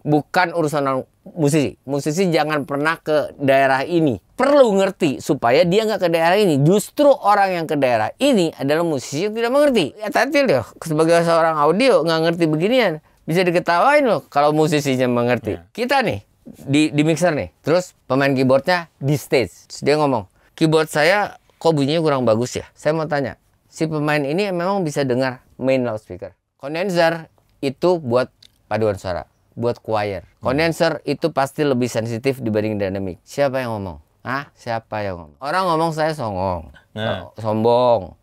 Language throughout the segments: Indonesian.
bukan urusan musisi. Musisi jangan pernah ke daerah ini. Perlu ngerti supaya dia nggak ke daerah ini. Justru orang yang ke daerah ini adalah musisi yang tidak mengerti. Ya tadi loh, sebagai seorang audio nggak ngerti beginian, bisa diketawain loh kalau musisinya mengerti. Kita nih di mixer nih, terus pemain keyboardnya di stage. Terus dia ngomong, keyboard saya kok bunyinya kurang bagus ya. Saya mau tanya, si pemain ini memang bisa dengar main loudspeaker. Condenser itu buat paduan suara, buat choir. Condenser itu pasti lebih sensitif dibanding dynamic. Siapa yang ngomong? Hah? Siapa yang ngomong? Orang ngomong saya songong, sombong,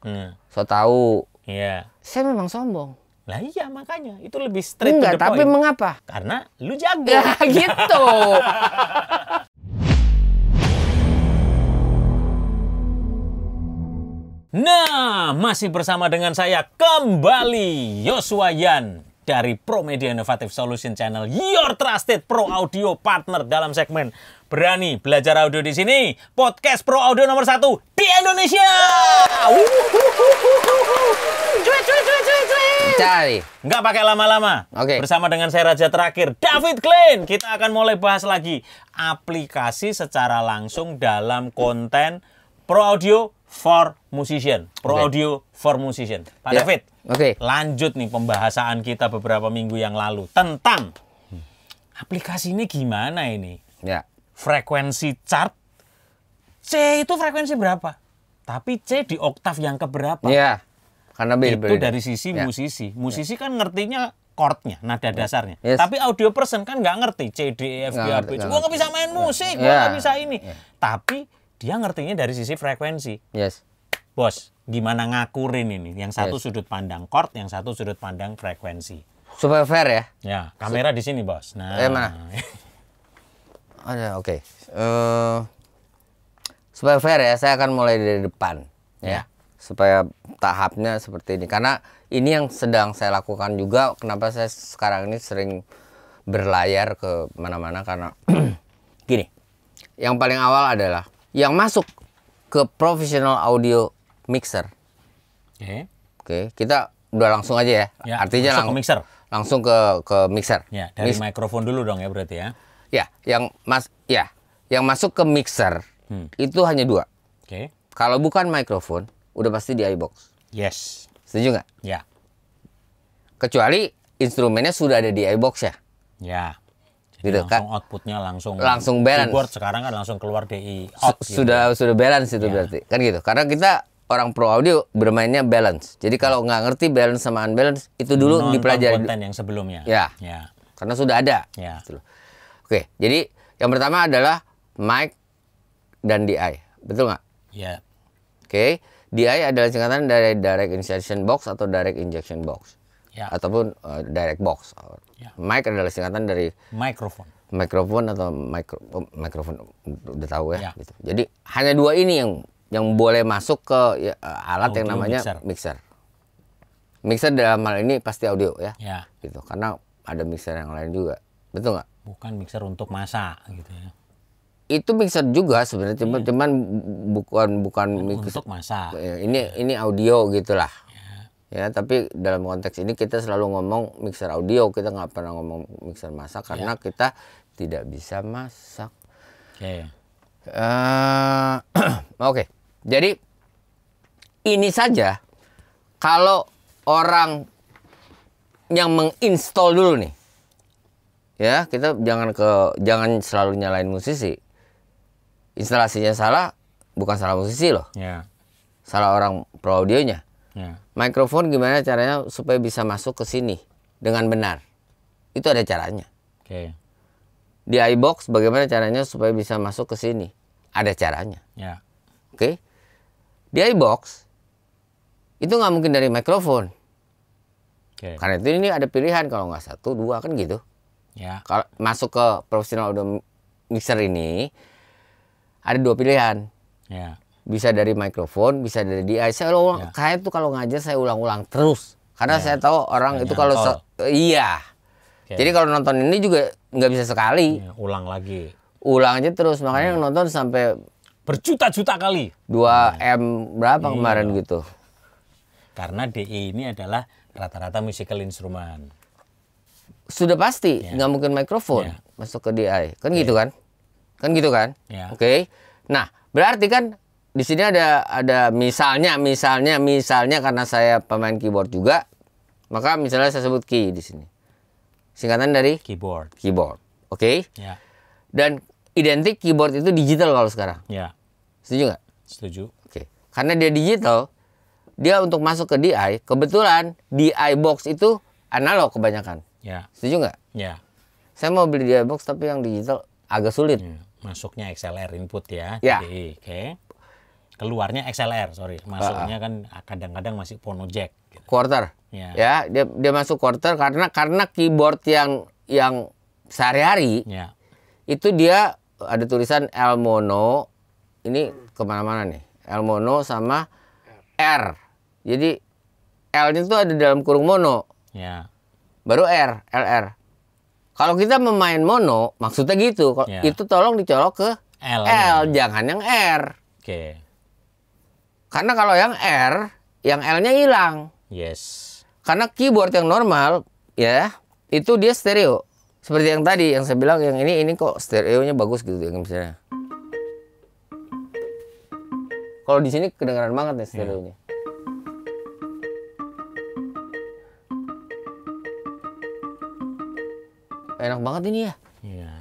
so tahu. Iya. Saya memang sombong. Lah iya makanya itu lebih straight to the point. Tapi mengapa? Karena lu jago. Ya gitu. Nah, masih bersama dengan saya kembali Joshua Yan dari Pro Media Innovative Solution Channel, your trusted pro audio partner dalam segmen Berani Belajar Audio di sini, podcast pro audio nomor 1 di Indonesia. Cari. Nggak pakai lama-lama. Oke. Bersama dengan saya Raja Terakhir, David Klein, kita akan mulai bahas lagi aplikasi secara langsung dalam konten pro audio for musician. Pro audio for musician. Pak David. Lanjut nih pembahasan kita beberapa minggu yang lalu tentang aplikasi ini gimana ini? Ya. Frekuensi chart C itu frekuensi berapa? Tapi C di oktav yang keberapa? Ya. Karena itu dari sisi musisi. Musisi kan ngertinya chordnya, nada dasarnya. Yes. Tapi audio person kan nggak ngerti C, D, E, F, G, A, B. Gua nggak bisa main musik, gua nggak bisa ini. Tapi dia ngertinya dari sisi frekuensi. Yes. Bos, gimana ngakurin ini? Yang satu sudut pandang chord, yang satu sudut pandang frekuensi. Supaya fair ya? Ya, kamera di sini, Bos. Nah, mana? Ada, oke. Supaya fair ya, saya akan mulai dari depan. Ya. Supaya tahapnya seperti ini. Karena ini yang sedang saya lakukan juga. Kenapa saya sekarang ini sering berlayar ke mana-mana. Karena gini, yang paling awal adalah yang masuk ke professional audio mixer. Oke, kita udah langsung aja ya. Artinya langsung ke mixer. Langsung ke mixer. Ya, dari mikrofon dulu dong ya berarti ya. Ya, yang masuk ke mixer itu hanya 2. Kalau bukan mikrofon, udah pasti di iBox. Yes. Setuju nggak? Ya. Kecuali instrumennya sudah ada di iBox ya. Ya. Gitu, langsung outputnya langsung balance. Keyboard sekarang kan langsung keluar DI out. Sudah balance itu berarti kan gitu. Karena kita orang pro audio bermainnya balance. Jadi kalau nggak ngerti balance sama unbalance itu dulu dipelajari. Konten yang sebelumnya. Ya. Karena sudah ada. Ya. Gitu. Oke. Jadi yang pertama adalah mic dan DI. Betul nggak? Ya. Oke. DI adalah singkatan dari direct insertion box atau direct injection box. Ataupun direct box. Mic adalah singkatan dari mikrofon atau mikrofon udah tahu ya. Gitu. Jadi hanya 2 ini yang boleh masuk ke alat yang namanya mixer. Mixer dalam hal ini pasti audio ya. Gitu. Karena ada mixer yang lain juga. Betul nggak? Bukan mixer untuk masak gitu ya. Itu mixer juga sebenarnya, cuman bukan untuk masak. Ini audio gitulah. Ya, tapi dalam konteks ini kita selalu ngomong mixer audio, kita nggak pernah ngomong mixer masak karena kita tidak bisa masak. Oke. Jadi ini saja kalau orang yang menginstall dulu nih, ya kita jangan selalu nyalain musisi. Instalasinya salah, bukan salah musisi loh. Salah orang pro audionya. Mikrofon gimana caranya supaya bisa masuk ke sini dengan benar? Itu ada caranya. Di iBox bagaimana caranya supaya bisa masuk ke sini? Ada caranya. Oke. Di iBox itu nggak mungkin dari mikrofon. Karena itu ini ada pilihan, kalau nggak 1, 2 kan gitu. Kalau masuk ke professional audio mixer ini ada 2 pilihan. Bisa dari mikrofon, bisa dari DI. Saya tuh kalau ngajar saya ulang-ulang terus. Karena saya tahu orang itu kalau Jadi kalau nonton ini juga nggak bisa sekali. Ulang lagi. Ulang aja terus. Makanya nonton sampai berjuta-juta kali. 2M berapa kemarin gitu. Karena DI ini adalah rata-rata musical instrument. sudah pasti Ya. nggak mungkin mikrofon Ya. masuk ke DI. Kan gitu kan? Kan gitu kan? Ya. Oke. Nah, berarti kan di sini ada misalnya karena saya pemain keyboard juga, maka misalnya saya sebut key di sini. Singkatan dari Keyboard. keyboard. Oke? Ya. Dan identik keyboard itu digital kalau sekarang. Ya. Setuju nggak? Setuju. Oke. Karena dia digital, dia untuk masuk ke DI, kebetulan DI box itu analog kebanyakan. Ya. Setuju nggak? Ya. Saya mau beli DI box tapi yang digital agak sulit. Ya. Masuknya XLR input ya. Ya. DI. Oke. Keluarnya XLR, sorry. Masuknya kan kadang-kadang masih phono jack. Quarter. Ya. Ya, dia masuk quarter karena keyboard yang sehari-hari Ya. itu dia ada tulisan L mono. Ini kemana-mana nih. L mono sama R. Jadi L-nya itu ada dalam kurung mono. Ya. Baru R, LR. Kalau kita memain mono, maksudnya gitu. Ya. Itu tolong dicolok ke L. L, jangan yang R. Oke. Karena kalau yang R, yang L-nya hilang. Yes. Karena keyboard yang normal, ya, itu dia stereo. Seperti yang tadi, yang saya bilang, yang ini kok stereonya bagus gitu, yang misalnya. Kalau di sini kedengaran banget nih stereonya. Enak banget ini ya. Iya.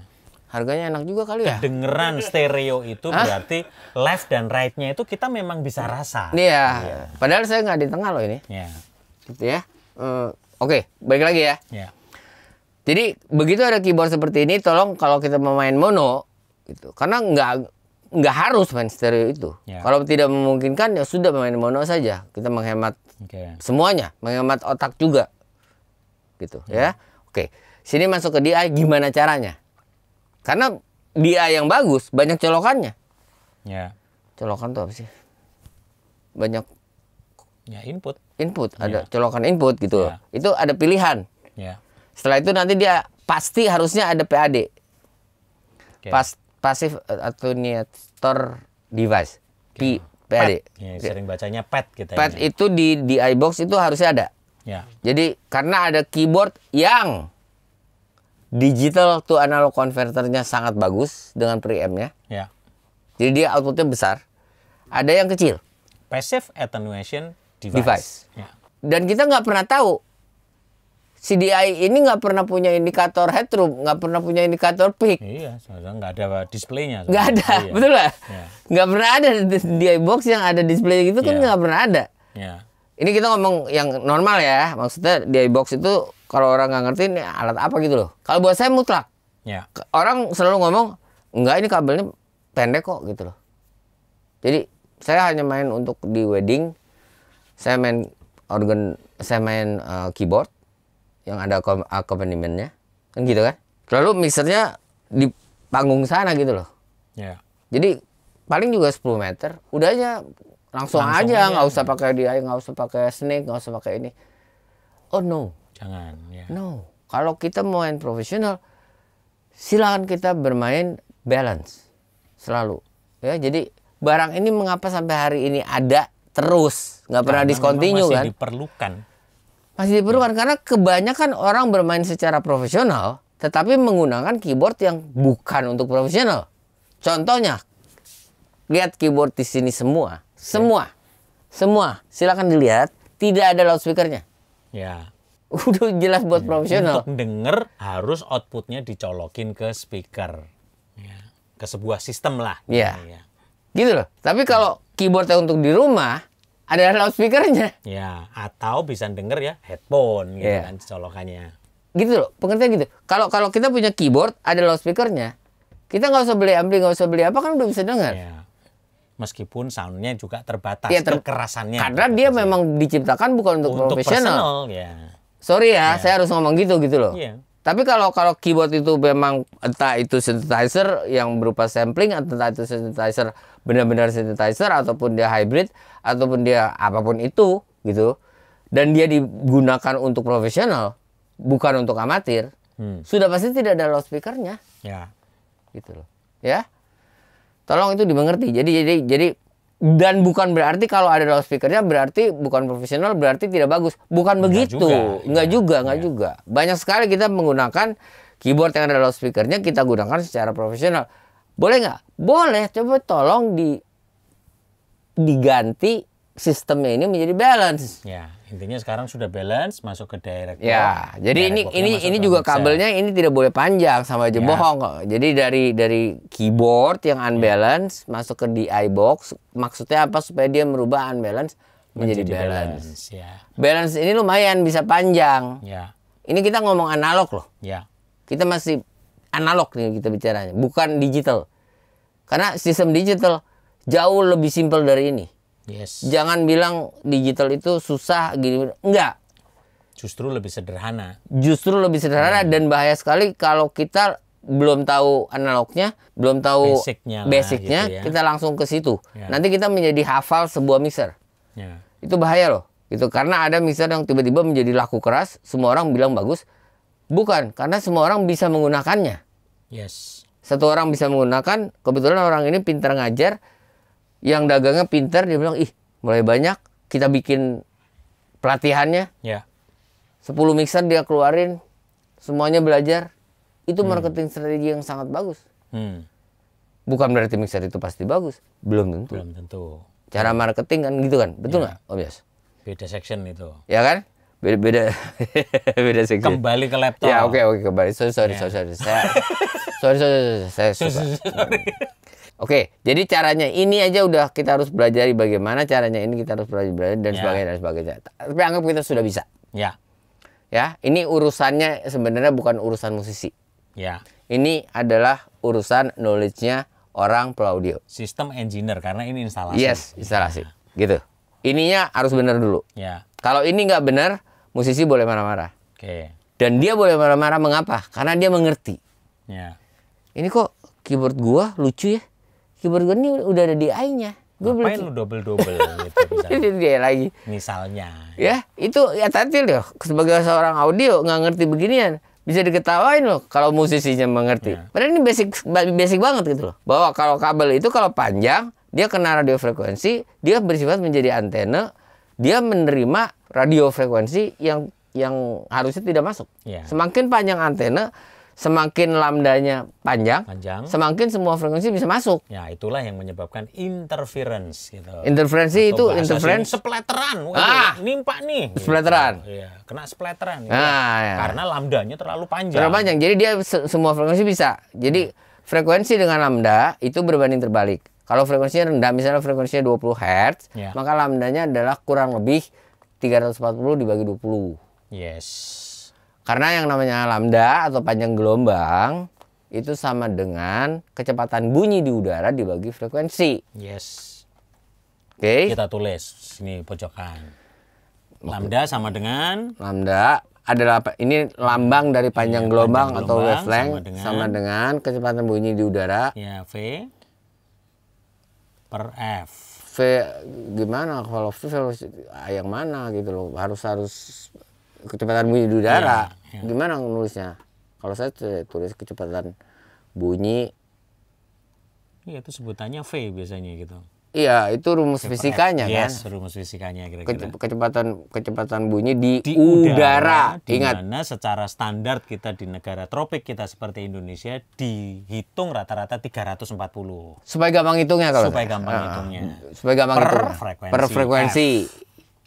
Harganya enak juga kali ya. Dengeran stereo itu berarti left dan right-nya itu kita memang bisa rasa. Iya. Padahal saya nggak di tengah loh ini. Ya. Gitu ya. Oke, balik lagi ya. Ya. Jadi begitu ada keyboard seperti ini, tolong kalau kita mau main mono, gitu. Karena nggak harus main stereo itu. Ya. Kalau tidak memungkinkan ya sudah main mono saja. Kita menghemat Oke. semuanya, menghemat otak juga, gitu ya. Oke, sini masuk ke DI, gimana caranya? Karena DI yang bagus banyak colokannya. Ya. Colokan tuh apa sih? Banyak Ya input. input, ada colokan input gitu. Ya. Itu ada pilihan. Ya. Setelah itu nanti dia pasti harusnya ada PAD. Oke. Passive attenuator device. PAD. Ya, sering bacanya pad kita PAD ini. itu di iBox itu harusnya ada. Ya. Jadi karena ada keyboard yang digital to analog converternya sangat bagus dengan preamp-nya. Ya. Jadi dia outputnya besar. Ada yang kecil. Passive attenuation device. Device. Ya. Dan kita nggak pernah tahu. CDI ini nggak pernah punya indikator headroom, nggak pernah punya indikator peak. Iya, soalnya nggak ada displaynya. Nggak ada, Iya. betul lah. Ya. Nggak pernah ada di iBox yang ada display gitu kan Iya. nggak pernah ada. Ya. Ini kita ngomong yang normal ya, maksudnya di iBox itu kalau orang nggak ngerti ini alat apa gitu loh. Kalau buat saya mutlak. Ya. Orang selalu ngomong, enggak ini kabelnya pendek kok gitu loh. Jadi saya hanya main untuk di wedding, saya main organ, saya main keyboard yang ada accompaniment-nya, kan gitu kan. Lalu mixernya di panggung sana gitu loh. Ya. Jadi paling juga 10 meter, udah aja langsung aja, nggak usah pakai DI, nggak usah pakai snake, nggak usah pakai ini. Oh no, Jangan. Ya. no. Kalau kita mau main profesional, silakan kita bermain balance selalu. Ya, jadi barang ini mengapa sampai hari ini ada terus, nggak pernah Karena discontinue memang kan? masih diperlukan. Masih diperlukan karena kebanyakan orang bermain secara profesional, tetapi menggunakan keyboard yang bukan untuk profesional. Contohnya, lihat keyboard di sini semua. Silakan dilihat, tidak ada loudspeakernya. Ya. Udah jelas buat profesional. Untuk denger harus outputnya dicolokin ke speaker. Ya. Ke sebuah sistem lah. Iya. Ya. Gitu loh. Tapi kalau keyboardnya untuk di rumah, ada loudspeakernya. Ya, atau bisa denger ya headphone gitu Iya. kan colokannya. Gitu loh, pengertian gitu. Kalau kita punya keyboard, ada loudspeakernya, kita nggak usah beli ampli, nggak usah beli apa, kan udah bisa dengar. Ya. Meskipun soundnya juga terbatas, Iya, kekerasannya. Karena dia memang diciptakan bukan untuk profesional. personal, ya. Sorry ya, saya harus ngomong gitu loh. Iya. Tapi kalau keyboard itu memang entah itu synthesizer yang berupa sampling, entah itu synthesizer benar-benar synthesizer, ataupun dia hybrid, ataupun dia apapun itu gitu, dan dia digunakan untuk profesional, bukan untuk amatir, sudah pasti tidak ada loudspeakernya, Ya. gitu loh. Ya, tolong itu dimengerti. Jadi Dan bukan berarti kalau ada loudspeakernya berarti bukan profesional, berarti tidak bagus. Bukan begitu. Enggak juga. Banyak sekali kita menggunakan keyboard yang ada loudspeakernya, kita gunakan secara profesional. Boleh nggak? Boleh. Coba tolong diganti sistemnya ini menjadi balance. Ya, intinya sekarang sudah balance, masuk ke direct. Ya, jadi ini juga kabelnya ini tidak boleh panjang, sama aja bohong kok. Jadi dari keyboard yang unbalance masuk ke DI box, maksudnya apa? Supaya dia merubah unbalance menjadi balance. Ya. Balance ini lumayan bisa panjang. Ya. Ini kita ngomong analog loh. Ya. Kita masih analog nih kita bicaranya, bukan digital. Karena sistem digital jauh lebih simpel dari ini. Yes. Jangan bilang digital itu susah gini. Enggak. Justru lebih sederhana. Dan bahaya sekali kalau kita belum tahu analognya, belum tahu basicnya gitu ya. Kita langsung ke situ. Ya. Nanti kita menjadi hafal sebuah mixer. Ya. Itu bahaya loh. Itu karena ada mixer yang tiba-tiba menjadi laku keras, semua orang bilang bagus. Bukan, karena semua orang bisa menggunakannya. Yes. Satu orang bisa menggunakan, kebetulan orang ini pintar ngajar. Yang dagangnya pintar, dia bilang, ih mulai banyak, kita bikin pelatihannya. Ya. 10 mixer dia keluarin, semuanya belajar. Itu marketing strategi yang sangat bagus. Bukan berarti mixer itu pasti bagus. Belum tentu. Cara marketing kan gitu kan, betul nggak? Oh bias. Beda section itu. Ya kan? Beda section. Kembali ke laptop. Ya oke kembali. Sorry. Saya Oke, jadi caranya ini aja udah kita harus belajar bagaimana caranya ini kita harus belajar dan sebagainya. Tapi anggap kita sudah bisa. Ya. Ya, ini urusannya sebenarnya bukan urusan musisi. Ya. Ini adalah urusan knowledge-nya orang pro audio. Sistem engineer karena ini instalasi. Yes, instalasi. Gitu. Ininya harus benar dulu. Ya. Kalau ini nggak benar, musisi boleh marah-marah. Oke. Dan dia boleh marah-marah mengapa? Karena dia mengerti. Ya. Ini kok keyboard gua lucu ya? Keyboard gue ini udah ada DI-nya. Ngapain lu double-double gitu Itu dia lagi. Misalnya. Ya, itu ya tadi loh. Sebagai seorang audio nggak ngerti beginian. Bisa diketawain loh kalau musisinya mengerti. Padahal ini basic banget gitu loh. Bahwa kalau kabel itu kalau panjang, dia kena radio frekuensi, dia bersifat menjadi antena, dia menerima radio frekuensi yang harusnya tidak masuk. Ya. Semakin panjang antena, semakin lambdanya panjang, semakin semua frekuensi bisa masuk. Ya, itulah yang menyebabkan interference gitu. Interferensi itu splatteran. Nimpa nih. Splatteran. Gitu. Ya, kena splatteran gitu. Ya. Karena lambdanya terlalu panjang. Terlalu panjang. Jadi dia semua frekuensi bisa. Jadi frekuensi dengan lambda itu berbanding terbalik. Kalau frekuensinya rendah, misalnya frekuensinya 20 Hz, maka lambdanya adalah kurang lebih 340 dibagi 20. Yes. Karena yang namanya lambda atau panjang gelombang itu sama dengan kecepatan bunyi di udara dibagi frekuensi. Yes. Oke. Kita tulis sini pojokan. Lambda sama dengan adalah ini lambang dari panjang gelombang atau wavelength sama dengan kecepatan bunyi di udara. Ya, V per F. V gimana kalau V yang mana gitu loh. Harus kecepatan bunyi di udara. Ya. Gimana nulisnya? Kalau saya tulis kecepatan bunyi. Iya, itu sebutannya V biasanya gitu. Iya, itu rumus fisikanya kan. Yes, rumus fisikanya kira-kira. Kecepatan bunyi di udara. Ingat. Dimana secara standar kita di negara tropik kita seperti Indonesia dihitung rata-rata 340. Supaya gampang hitungnya kalau. Supaya gampang hitungnya. Supaya gampang hitungnya. Per frekuensi.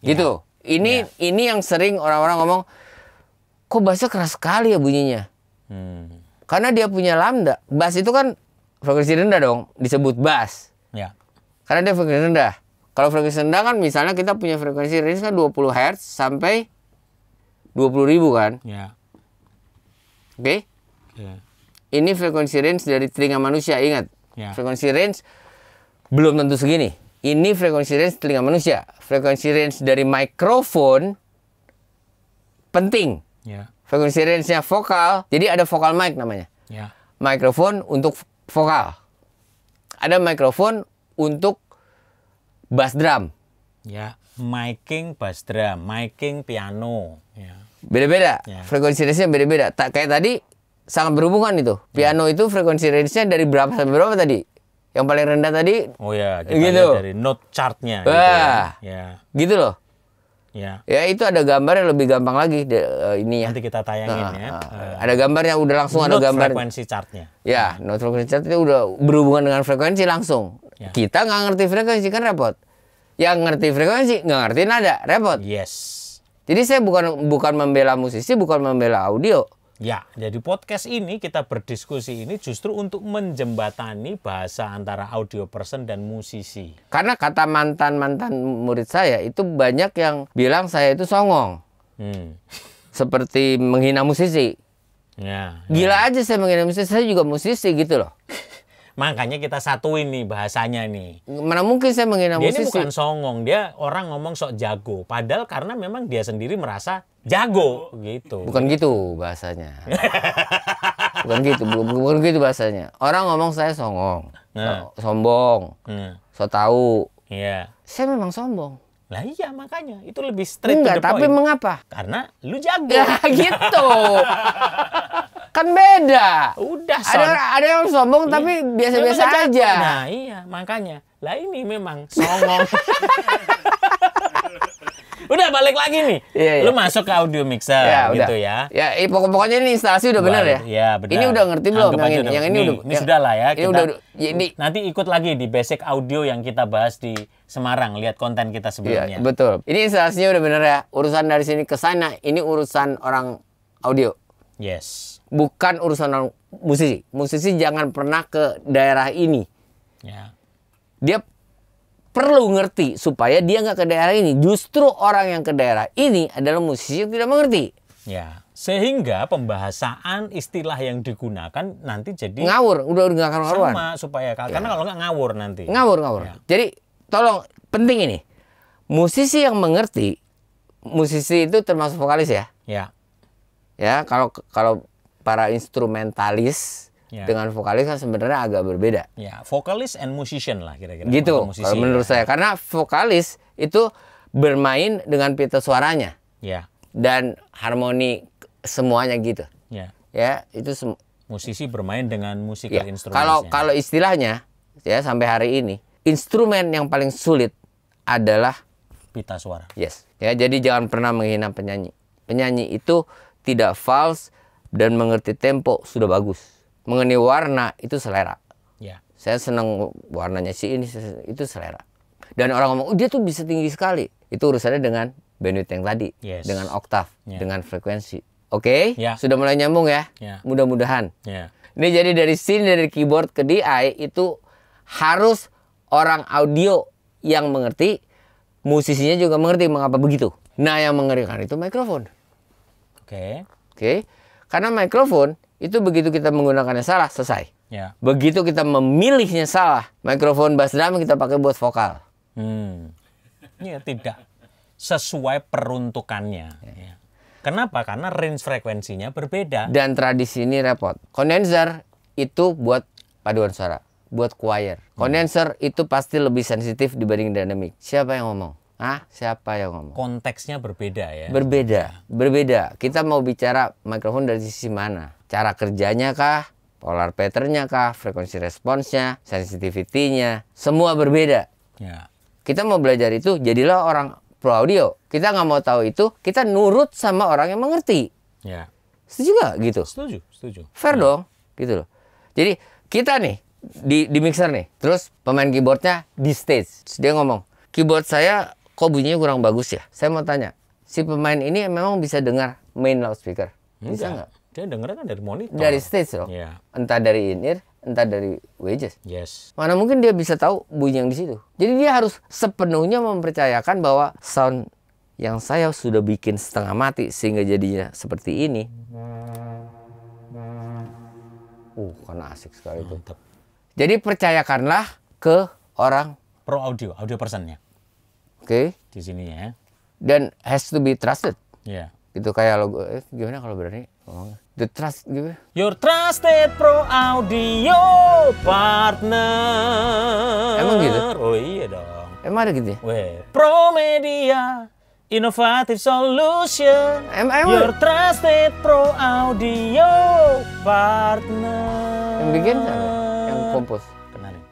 Gitu. Ini yang sering orang-orang ngomong, kok bassnya keras sekali ya bunyinya? Karena dia punya lambda. Bass itu kan frekuensi rendah dong, disebut bass. Ya. Karena dia frekuensi rendah. Kalau frekuensi rendah kan misalnya kita punya frekuensi range kan 20 Hz sampai 20.000 kan? Ya. Oke? Ya. Ini frekuensi range dari telinga manusia, ingat. Ya. Frekuensi range belum tentu segini. Ini frekuensi range telinga manusia. Frekuensi range dari mikrofon penting. Ya. Frekuensi range-nya vokal. Jadi ada vokal mic namanya. Ya. Mikrofon untuk vokal. Ada mikrofon untuk bass drum. Ya, miking bass drum, miking piano. Ya. Beda-beda. Ya. Frekuensi range-nya beda-beda. Kayak tadi sangat berhubungan itu. Piano itu frekuensi range-nya dari berapa sampai berapa tadi? Yang paling rendah tadi. Oh ya, kita gitu. lihat dari note chartnya. Wah, gitu ya. gitu loh. Ya. Ya itu ada gambar yang lebih gampang lagi ininya. Nanti kita tayangin ya. Ada gambar yang udah langsung ada Note gambar. frekuensi chartnya. Ya, note frekuensi chart itu udah berhubungan dengan frekuensi langsung. Ya. Kita nggak ngerti frekuensi kan repot. Yang ngerti frekuensi nggak ngerti nada repot. Yes. Jadi saya bukan membela musisi, bukan membela audio. Ya, jadi podcast ini kita berdiskusi ini justru untuk menjembatani bahasa antara audio person dan musisi. Karena kata mantan-mantan murid saya itu banyak yang bilang saya itu songong. Seperti menghina musisi. Ya. Gila aja saya menghina musisi, saya juga musisi gitu loh. Makanya kita satuin nih bahasanya nih. Mana mungkin saya menghina Dia ini musisi. bukan songong, dia orang ngomong sok jago. Padahal karena memang dia sendiri merasa jago gitu. Bukan gitu bahasanya. bukan gitu bahasanya. Orang ngomong saya songong, sombong, so tahu. Iya. Saya memang sombong. Lah iya makanya itu lebih straight Enggak, to the tapi point. mengapa? Karena lu jago. Ya gitu. Kan beda. Udah son. Ada yang sombong tapi biasa-biasa Memang jago. aja. Nah iya makanya. Lah ini memang songong. Udah balik lagi nih. Iya. Lu masuk ke audio mixer gitu udah. ya. Ya, pokoknya ini instalasi udah bener ya. Iya benar. Ini udah ngerti belum? Anggap aja Yang ini udah. Ini sudah lah ya. Ini udah. Ini. Nanti ikut lagi di basic audio yang kita bahas di Semarang. Lihat konten kita sebelumnya. Iya, betul. Ini instalasinya udah bener ya. Urusan dari sini ke sana, ini urusan orang audio. Yes. Bukan urusan orang musisi. Musisi jangan pernah ke daerah ini. Ya. Dia perlu ngerti supaya dia nggak ke daerah ini. Justru orang yang ke daerah ini adalah musisi yang tidak mengerti. Ya. Sehingga pembahasan istilah yang digunakan nanti jadi Ngawur, udah nggak karuan. sama supaya karena kalau nggak ngawur nanti. Ngawur. Ya. Jadi tolong penting ini. Musisi yang mengerti, musisi itu termasuk vokalis ya. Ya. Ya, kalau para instrumentalis dengan vokalis kan sebenarnya agak berbeda. Ya, vokalis and musician lah kira-kira. Gitu, Musisi, kalau menurut saya. Karena vokalis itu bermain dengan pita suaranya. Ya. Dan harmoni semuanya gitu. Ya. Ya, itu Musisi bermain dengan musical ya. instrument. Kalau istilahnya ya sampai hari ini, instrumen yang paling sulit adalah pita suara. yes. Ya, jadi jangan pernah menghina penyanyi. Penyanyi itu tidak false dan mengerti tempo sudah bagus. Mengenai warna itu selera. Ya. Saya senang warnanya si ini itu selera. Dan orang ngomong, oh, dia tuh bisa tinggi sekali. Itu urusannya dengan bandwidth yang tadi, Yes. dengan oktav, Ya. dengan frekuensi. Oke? Ya. Sudah mulai nyambung ya? Ya. Mudah-mudahan. Ya. Ini jadi dari sini dari keyboard ke DI itu harus orang audio yang mengerti, musisinya juga mengerti mengapa begitu. Nah, yang mengerikan itu mikrofon. Oke. Oke? Karena mikrofon itu begitu kita menggunakannya salah, selesai. Ya. Begitu kita memilihnya salah, mikrofon bass drum kita pakai buat vokal. Ya, tidak sesuai peruntukannya. Ya. Kenapa? Karena range frekuensinya berbeda. Dan tradisi ini repot. Kondenser itu buat paduan suara, buat choir. Kondenser itu pasti lebih sensitif dibanding dynamic. Siapa yang ngomong? Siapa yang ngomong? Konteksnya berbeda ya. Berbeda. Kita mau bicara mikrofon dari sisi mana? Cara kerjanya kah? Polar patternnya kah? Frekuensi responsnya? Sensitivity-nya? Semua berbeda. Ya. Kita mau belajar itu, jadilah orang pro audio. Kita nggak mau tahu itu, kita nurut sama orang yang mengerti. Ya. Setuju nggak gitu? Setuju. Fair dong, gitu loh. Jadi kita nih di mixer nih, terus pemain keyboardnya di stage. Terus dia ngomong, keyboard saya kok bunyinya kurang bagus ya? Saya mau tanya, si pemain ini memang bisa dengar main loudspeaker? Bisa nggak? Dia dengernya kan dari monitor. Dari stage loh. Ya. Entah dari in-ear, entah dari wedges. Yes. Mana mungkin dia bisa tahu bunyi yang di situ. Jadi dia harus sepenuhnya mempercayakan bahwa sound yang saya sudah bikin setengah mati sehingga jadinya seperti ini. Kan asik sekali itu. Mantap. Jadi percayakanlah ke orang, Pro audio personnya. oke? Di sini ya. Dan has to be trusted. Ya. Itu kayak logo, gimana kalau berani ngomongnya? The trust gimana? Your trusted pro audio partner. Emang gitu? Oh iya dong. Emang ada gitu ya? Weh, Pro Media Innovative Solution. Emang Your trusted pro audio partner. yang bikin siapa? Yang kompos? Kenalin.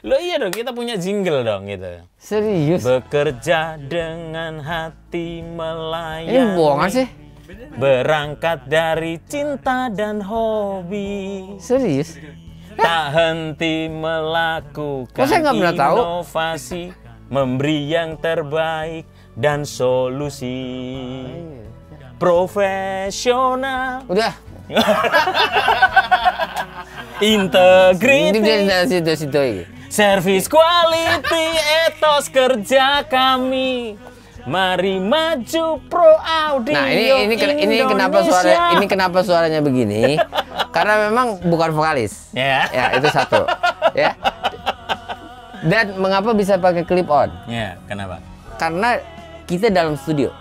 Loh iya dong, kita punya jingle dong gitu. Serius? Bekerja dengan hati Ini melayani. bohongan sih? Berangkat dari cinta dan hobi. Serius? Tak henti melakukan Kok saya nggak pernah tahu? inovasi, memberi yang terbaik dan solusi. Profesional, Udah. integriti, Ini dari situ ini. service quality, etos kerja kami. Mari maju Pro Audio Nah, ini kenapa suaranya begini? Karena memang bukan vokalis. Ya. Ya, itu satu. Ya. Dan mengapa bisa pakai clip on? Ya, kenapa? Karena kita dalam studio.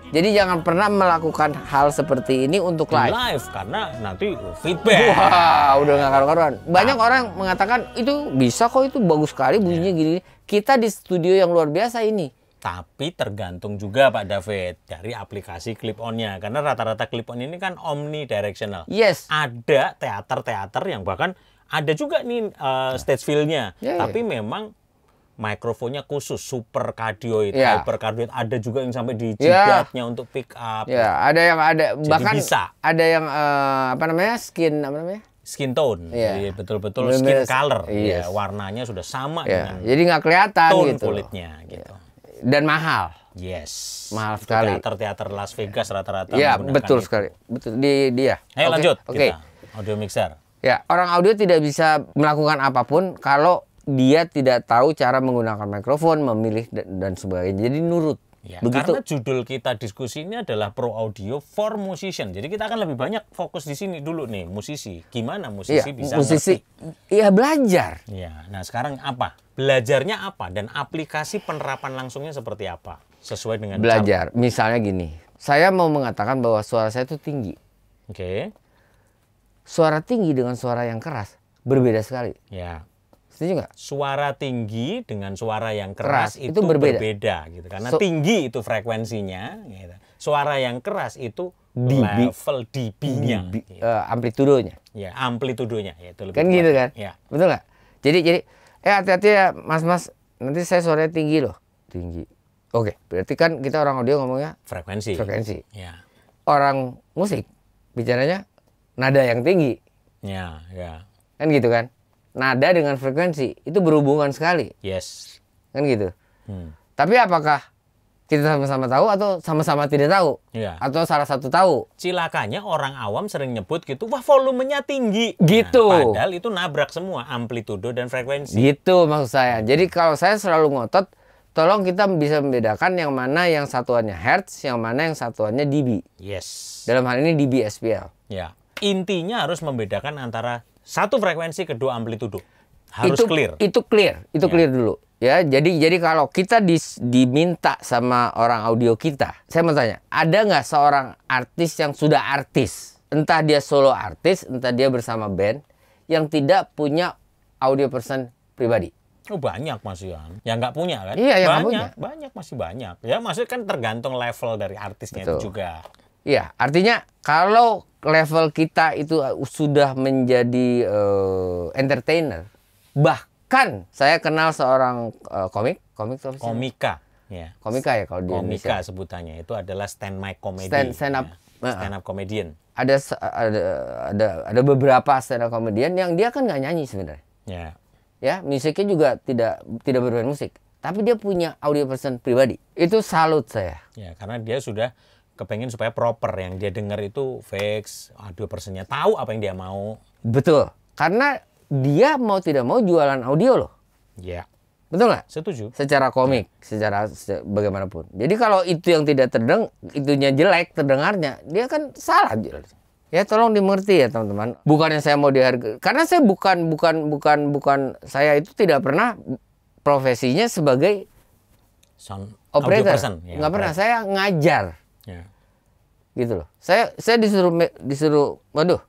Jadi jangan pernah melakukan hal seperti ini untuk live. Live karena nanti feedback. Wah, udah nggak karuan. Banyak orang mengatakan itu bisa kok, itu bagus sekali bunyinya gini. Kita di studio yang luar biasa ini. Tapi tergantung juga Pak David dari aplikasi clip-on-nya. Karena rata-rata clip-on ini kan omnidirectional. Yes. Ada teater-teater yang bahkan ada juga nih stage feel-nya. Ya, tapi memang mikrofonnya khusus, super cardioid, Ya. hyper cardioid. Ada juga yang sampai di jidatnya untuk pick up. Ya, ada yang ada. Jadi Bahkan bisa. ada yang apa namanya? Skin tone, Iya. jadi betul-betul Bener-bener, skin color. yes. Ya, warnanya sudah sama Ya, dengan jadi nggak kelihatan tone gitu. kulitnya gitu. Dan mahal. Yes. Mahal Itu sekali. Teater-teater Las Vegas rata-rata Ya, menggunakan betul itu. sekali. Betul di dia. Ayo Oke, lanjut Oke. kita. Audio mixer. Ya, orang audio tidak bisa melakukan apapun kalau dia tidak tahu cara menggunakan mikrofon, memilih dan sebagainya. Jadi nurut. Ya, Begitu. karena judul kita diskusi ini adalah Pro Audio for Musician. Jadi kita akan lebih banyak fokus di sini dulu nih, musisi. Gimana musisi Iya, bisa musisi. ngerti? Iya, belajar. Ya, nah sekarang apa? Belajarnya apa dan aplikasi penerapan langsungnya seperti apa? Sesuai dengan Belajar. Misalnya gini, saya mau mengatakan bahwa suara saya itu tinggi. Oke. Suara tinggi dengan suara yang keras berbeda sekali. Ya. Setuju nggak? Suara tinggi dengan suara yang Keras, keras, itu itu berbeda. gitu. Karena So- tinggi itu frekuensinya, gitu. Suara yang keras itu dB. level dB-nya. gitu. Amplitudonya. Ya, amplitudonya ya, itu lebih Kan tepat. gitu kan? Ya. Betul nggak? Jadi hati-hati ya mas-mas. Nanti saya suaranya tinggi loh. Tinggi. Oke, berarti kan kita orang audio ngomongnya Frekuensi. frekuensi. Ya. Orang musik bicaranya nada yang tinggi. Ya, ya. Kan gitu kan? Nada dengan frekuensi itu berhubungan sekali. Yes. Kan gitu. Hmm. Tapi apakah kita sama-sama tahu atau sama-sama tidak tahu? Ya. Atau salah satu tahu? Cilakanya orang awam sering nyebut gitu, wah volumenya tinggi. Gitu. Nah, padahal itu nabrak semua amplitudo dan frekuensi. Gitu maksud saya. Jadi kalau saya selalu ngotot, tolong kita bisa membedakan yang mana yang satuannya hertz, yang mana yang satuannya dB. Yes. Dalam hal ini dB SPL. Ya. Intinya harus membedakan antara satu frekuensi, kedua amplitudo. Harus clear. Itu clear. Itu Ya. clear dulu. Ya, jadi kalau kita diminta sama orang audio kita, saya mau tanya, ada nggak seorang artis yang sudah artis, entah dia solo artis, entah dia bersama band, yang tidak punya audio person pribadi? Oh banyak Mas Ian. Yang nggak punya kan? Iya, yang nggak banyak, punya. banyak masih banyak. Ya maksudnya kan tergantung level dari artisnya Betul. itu juga. Iya, artinya kalau level kita itu sudah menjadi entertainer, bahkan saya kenal seorang komik itu apa sih? Komika. Ya. Komika ya kalau di Komika Indonesia. sebutannya itu adalah stand mic comedy. Stand up. Ya. Stand up comedian. Ada beberapa stand up comedian yang dia kan nggak nyanyi sebenarnya. Ya. Ya, musiknya juga tidak bermain musik, tapi dia punya audio person pribadi. Itu salut saya. Ya, karena dia sudah kepengen supaya proper, yang dia dengar itu fix, audio personnya tahu apa yang dia mau. Betul. Karena dia mau tidak mau jualan audio loh. Ya, Betul nggak? setuju. Secara komik, secara bagaimanapun. Jadi kalau itu yang tidak itunya jelek terdengarnya, dia kan salah. Ya tolong dimengerti ya teman-teman. Bukannya saya mau dihargai, karena saya bukan saya itu tidak pernah profesinya sebagai Sound audio operator. person. Ya, Nggak pernah. Saya ngajar Ya. gitu loh. Saya disuruh, waduh.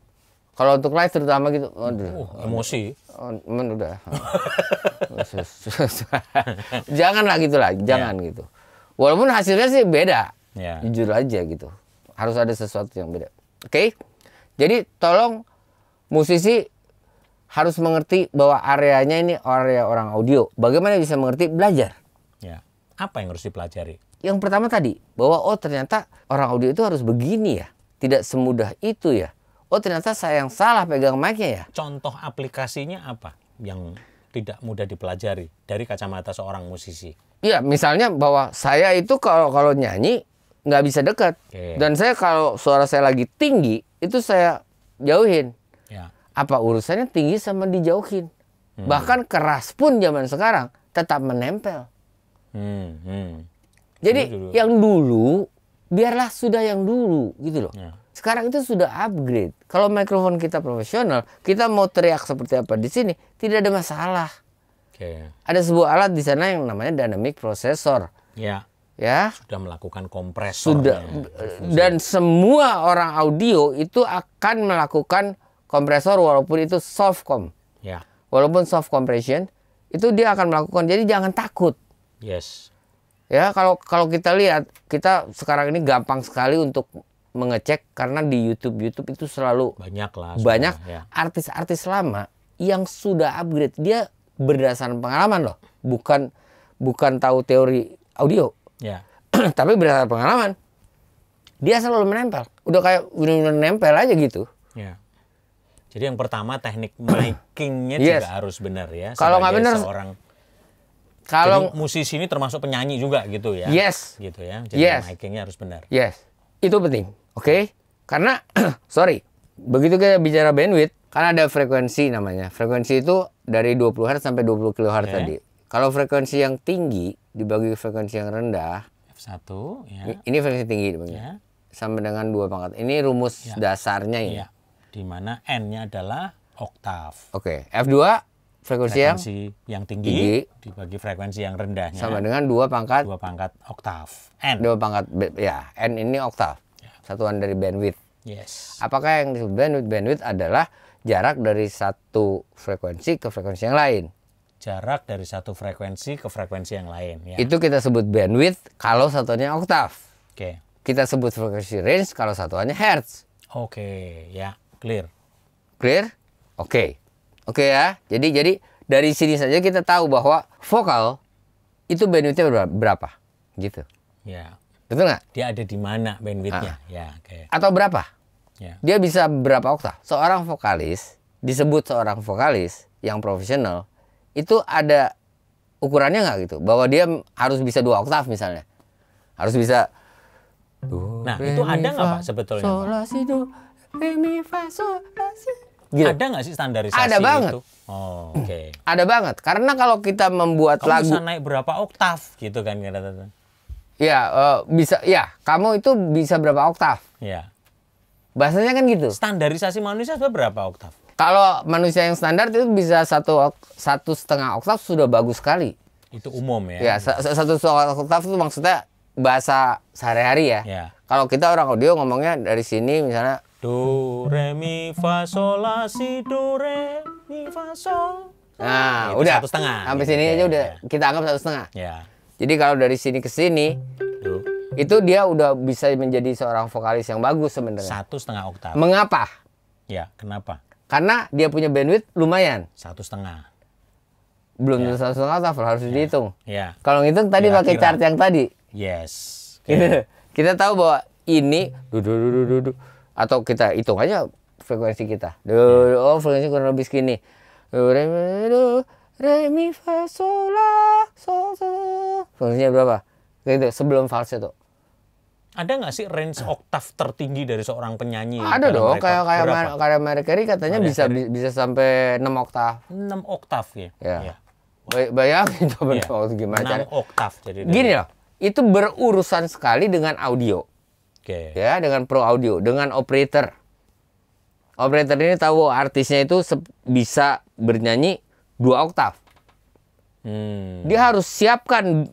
Kalau untuk live terutama gitu, waduh. Emosi. Udah. Janganlah gitulah, jangan gitu. Walaupun hasilnya sih beda. Ya. Jujur aja gitu. Harus ada sesuatu yang beda. Oke? Jadi tolong musisi harus mengerti bahwa areanya ini area orang audio. Bagaimana bisa mengerti? Belajar. Ya. Apa yang harus dipelajari? Yang pertama tadi, bahwa oh ternyata orang audio itu harus begini ya. Tidak semudah itu ya. Oh ternyata saya yang salah pegang mic-nya ya. Contoh aplikasinya apa yang tidak mudah dipelajari dari kacamata seorang musisi? Iya, misalnya bahwa saya itu kalau nyanyi nggak bisa dekat. Oke. Dan saya kalau suara saya lagi tinggi, itu saya jauhin. Ya. Apa urusannya tinggi sama dijauhin? Bahkan keras pun zaman sekarang tetap menempel. Jadi Dulu. yang dulu biarlah sudah yang dulu gitu loh. Ya. Sekarang itu sudah upgrade. Kalau mikrofon kita profesional, kita mau teriak seperti apa di sini tidak ada masalah. Oke. Ada sebuah alat di sana yang namanya dynamic processor, Ya. ya. Sudah melakukan kompresor. Sudah, dan semua orang audio itu akan melakukan kompresor walaupun itu softcom. Ya. Walaupun soft compression itu dia akan melakukan. Jadi jangan takut. Yes. Ya, kalau kita lihat, kita sekarang ini gampang sekali untuk mengecek karena di YouTube itu selalu Banyak lah. banyak Ya. artis-artis lama yang sudah upgrade. Dia berdasarkan pengalaman loh, bukan tahu teori audio. Ya. Tapi berdasarkan pengalaman, dia selalu menempel. Udah kayak benar-benar nempel aja gitu. Ya. Jadi yang pertama teknik micingnya Yes. juga harus benar ya. Kalau nggak sebagai benar, seorang kalau jadi musisi ini termasuk penyanyi juga gitu ya. Yes. Gitu ya. Jadi Yes. micingnya harus benar. yes, itu penting. Oke? Karena sorry, begitu kita bicara bandwidth, kan ada frekuensi namanya. Frekuensi itu dari 20 Hz sampai 20 kHz Oke. tadi. Kalau frekuensi yang tinggi dibagi frekuensi yang rendah, F1 ya. ini frekuensi tinggi dibagi. Ya. Sama dengan 2 pangkat. Ini rumus dasarnya ini. Iya. Di mana N-nya adalah oktav. Oke, F2 frekuensi yang Frekuensi yang tinggi, tinggi dibagi frekuensi yang rendahnya. sama dengan 2 pangkat 2 pangkat oktav. N. 2 pangkat ya, N ini oktav. Satuan dari bandwidth. Yes. Apakah yang disebut bandwidth? Bandwidth adalah jarak dari satu frekuensi ke frekuensi yang lain. Jarak dari satu frekuensi ke frekuensi yang lain. Ya. Itu kita sebut bandwidth kalau satuannya oktav. Oke. Kita sebut frekuensi range kalau satuannya hertz. Oke, ya, clear. Clear? Oke. Oke ya. Jadi dari sini saja kita tahu bahwa vokal itu bandwidthnya berapa. Gitu. Ya. Betul nggak? Dia ada di mana bandwidthnya? Ya, oke. Atau berapa? Ya. Dia bisa berapa oktav? Seorang vokalis, disebut seorang vokalis yang profesional, itu ada ukurannya nggak gitu? Bahwa dia harus bisa 2 oktav misalnya. Harus bisa do, Nah, re, itu mi, ada nggak, fa, Pak, sebetulnya, sol, Pak? la, si, do, re, mi, fa, sol, la, si. Gitu. Ada nggak sih standarisasi Ada banget. itu? Oh, oke. Ada banget. Karena kalau kita membuat Kamu lagu, bisa naik berapa oktav gitu kan kata-kata. ya bisa, ya kamu itu bisa berapa oktav? Ya. Bahasanya kan gitu. Standarisasi manusia itu berapa oktav? Kalau manusia yang standar itu bisa 1,5 oktav sudah bagus sekali. Itu umum ya. Ya, satu oktav itu maksudnya bahasa sehari-hari ya. Ya. Kalau kita orang audio ngomongnya dari sini misalnya, Do re mi fa sol la si do re mi fa sol. nah Itu udah 1,5. sampai sini Oke, aja udah ya. kita anggap 1,5. Ya. Jadi kalau dari sini ke sini Do. itu dia udah bisa menjadi seorang vokalis yang bagus sebenarnya. 1,5 oktav. Mengapa? Ya, kenapa? Karena dia punya bandwidth lumayan. 1,5. Belum tentu 1,5 oktav harus dihitung. Ya. Kalau ngitung tadi pakai Kira-kira. chart yang tadi. Yes. Oke. Kita tahu bahwa ini atau kita hitung aja frekuensi kita. Oh, frekuensi kurang lebih segini. Do, re, mi, fa, sol, la, sol, sol. Frekuensinya berapa? Gitu, sebelum falsetto. Ada nggak sih range oktav tertinggi dari seorang penyanyi? Ada dalam dong, rekor? Berapa? kayak Mariah Carey katanya Mariah bisa sampai 6 oktav. 6 oktav ya. Ya. Bayangin coba Iya. gimana 6 cara. oktav jadi. Gini loh, itu berurusan sekali dengan audio. Oke. Ya, dengan pro audio, dengan operator. Operator ini tahu artisnya itu bisa bernyanyi 2 oktav. Dia harus siapkan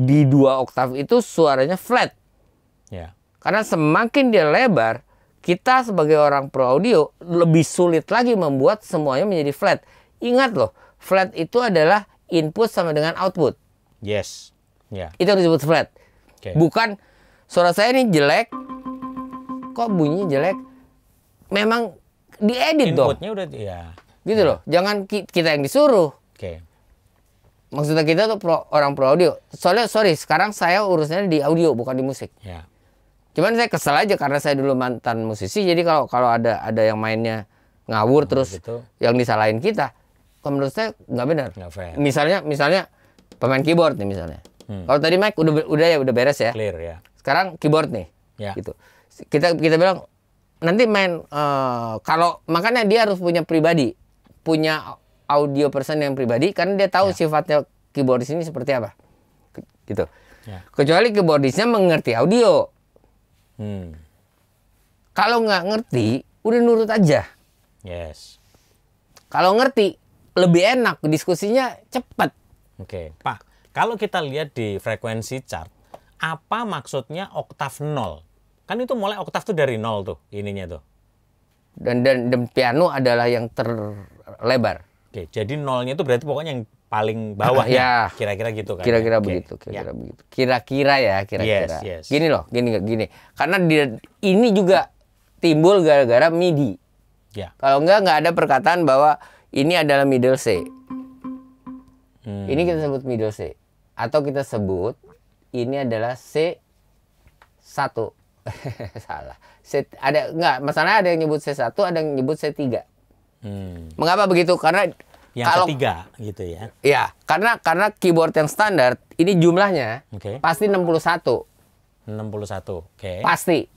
di 2 oktav itu suaranya flat. Ya. Karena semakin dia lebar, kita sebagai orang pro audio lebih sulit lagi membuat semuanya menjadi flat. Ingat loh, flat itu adalah input sama dengan output. Yes. Ya. Itu yang disebut flat. Oke. Bukan suara saya ini jelek, kok bunyinya jelek. Memang diedit dong. Inputnya udah ya. Gitu loh. Jangan kita yang disuruh. Oke. Maksudnya kita tuh orang pro audio. Soalnya sorry, sekarang saya urusnya di audio bukan di musik. Ya. Cuman saya kesel aja karena saya dulu mantan musisi. Jadi kalau ada yang mainnya ngawur terus gitu. yang disalahin kita, menurut saya nggak benar. Nggak fair. Misalnya pemain keyboard nih misalnya. Kalau tadi mic udah beres ya. Clear ya. Sekarang keyboard nih. Ya. Gitu. Kita bilang nanti main kalau makanya dia harus punya pribadi, punya audio person yang pribadi karena dia tahu sifatnya keyboardis ini seperti apa. Gitu. Ya. Kecuali keyboardisnya mengerti audio. Kalau nggak ngerti, udah nurut aja. Yes. Kalau ngerti, lebih enak diskusinya cepat. Oke, Pak. Kalau kita lihat di frekuensi chart, apa maksudnya oktav 0? Kan itu mulai oktav tuh dari 0 tuh, ininya tuh. Dan piano adalah yang terlebar. Oke, jadi nolnya itu berarti pokoknya yang paling bawahnya. Ya. Kira-kira gitu kan. Kira-kira ya? begitu, Oke. kira-kira begitu. Kira-kira ya, kira-kira. Yes. Gini loh, gini. Karena ini juga timbul gara-gara MIDI. Ya. Kalau nggak ada perkataan bahwa ini adalah middle C. Ini kita sebut middle C. Atau kita sebut ini adalah C1. Salah. Masalahnya ada yang nyebut C1, ada yang nyebut C3. Mengapa begitu? Karena Yang ketiga gitu ya. Ya, karena keyboard yang standar ini jumlahnya pasti 61. 61. Oke. Pasti.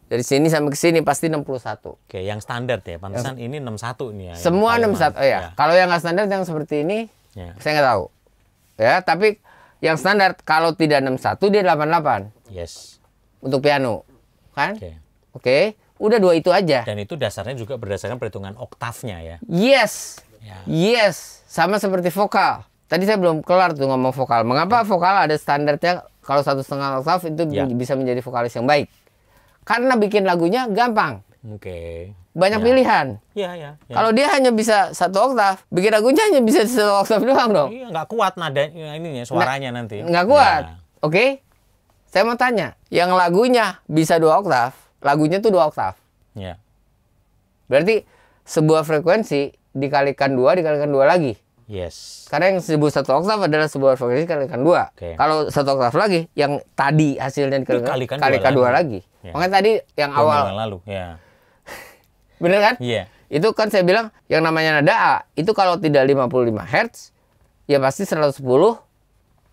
Dari sini sampai ke sini pasti 61. Oke, yang standar ya. Pantesan ini 61 nih ya. Semua 61. Ya. Kalau yang nggak standar yang seperti ini saya nggak tahu. Ya, tapi yang standar kalau tidak 61 dia 88. Yes. Untuk piano. Kan? Oke. Oke. Udah dua itu aja. Dan itu dasarnya juga berdasarkan perhitungan oktavnya ya. Yes. Ya. Yes. Sama seperti vokal. Tadi saya belum kelar tuh ngomong vokal. Mengapa vokal ada standarnya kalau 1,5 oktav itu bisa menjadi vokalis yang baik? Karena bikin lagunya gampang. Oke. Banyak pilihan. Iya. Kalau dia hanya bisa 1 oktav, bikin lagunya hanya bisa 1 oktav doang dong. Iya, nggak kuat nadanya ininya, suaranya nanti. Nggak kuat. Ya. Oke? Saya mau tanya, yang lagunya bisa 2 oktav, lagunya tuh 2 oktav. Ya. Berarti sebuah frekuensi dikalikan 2 lagi. Yes. Karena yang disebut 1 oktav adalah sebuah frekuensi dikalikan 2. Kalau 1 oktav lagi, yang tadi hasilnya dikalikan 2 lagi. Ya. Makanya tadi yang awal. Yang lalu, ya. Bener kan? Iya. Itu kan saya bilang yang namanya nada A, itu kalau tidak 55 Hz, ya pasti 110.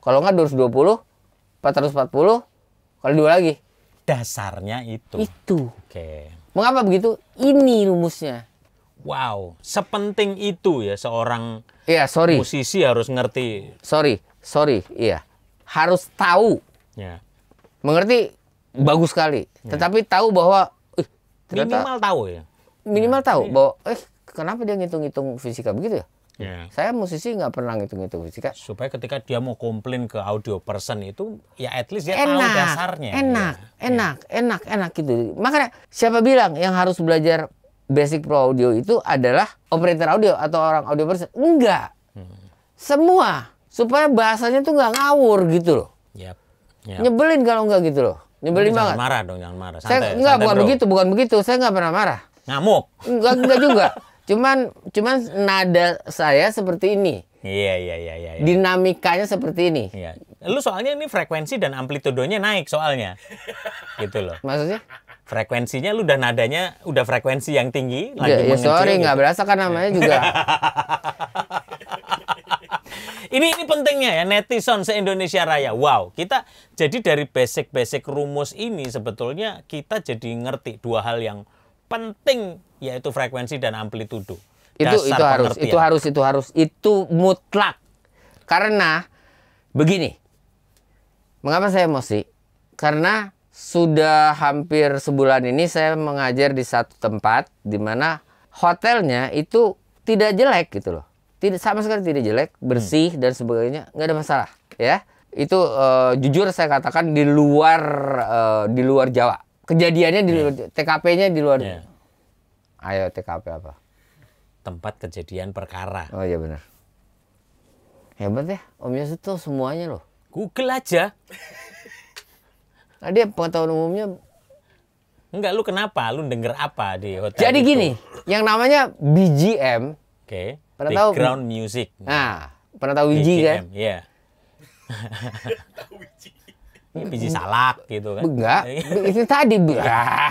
Kalau nggak 220, 440, kalau 2 lagi. Dasarnya itu. Itu. Oke. Mengapa begitu? Ini rumusnya. Wow, sepenting itu ya seorang Iya, sorry. musisi harus ngerti. Sorry. Iya. Harus tahu. Ya. Mengerti bagus sekali. Tetapi tahu bahwa ternyata Minimal tahu ya. minimal tahu bahwa kenapa dia ngitung-ngitung fisika begitu ya? Ya. Saya musisi nggak pernah ngitung-ngitung fisika. Supaya ketika dia mau komplain ke audio person itu, ya at least dia tahu dasarnya. Enak gitu. Makanya siapa bilang yang harus belajar basic pro audio itu adalah operator audio atau orang audio person? Enggak. Semua. Supaya bahasanya tuh nggak ngawur gitu loh. Yap. Nyebelin kalau nggak gitu loh. Nyebelin banget. Jangan marah dong, jangan marah. Saya enggak, bukan begitu. Saya nggak pernah marah. Ngamuk. Enggak juga. Cuman nada saya seperti ini. Iya. Dinamikanya seperti ini. Iya. Lu soalnya ini frekuensi dan amplitudenya naik soalnya. Gitu loh. Maksudnya? Frekuensinya lu udah nadanya udah frekuensi yang tinggi lagi Ya mengecil. sorry, gitu. nggak berasa kan namanya juga. Ini pentingnya ya netizen se-Indonesia Raya. Wow, kita jadi dari basic rumus ini sebetulnya kita jadi ngerti dua hal yang penting, yaitu frekuensi dan amplitudo. Itu mutlak. Karena begini. Mengapa saya emosi? Karena sudah hampir sebulan ini saya mengajar di satu tempat di mana hotelnya itu tidak jelek gitu loh. Sama sekali tidak jelek, bersih dan sebagainya, nggak ada masalah ya. Itu jujur saya katakan di luar Jawa. Kejadiannya di luar, TKP-nya di luar. Ayo TKP apa? Tempat kejadian perkara. Oh iya benar. Hebat ya, Om Yusuf tuh semuanya loh. Google aja. Nah, dia pengetahuan umumnya Enggak, lu kenapa? Lu denger apa di hotel Jadi itu? gini, yang namanya BGM, Oke. Pernah tahu? Background music. nah, pernah tahu biji kan? BGM, iya. Ini biji salak gitu kan. Enggak, itu tadi.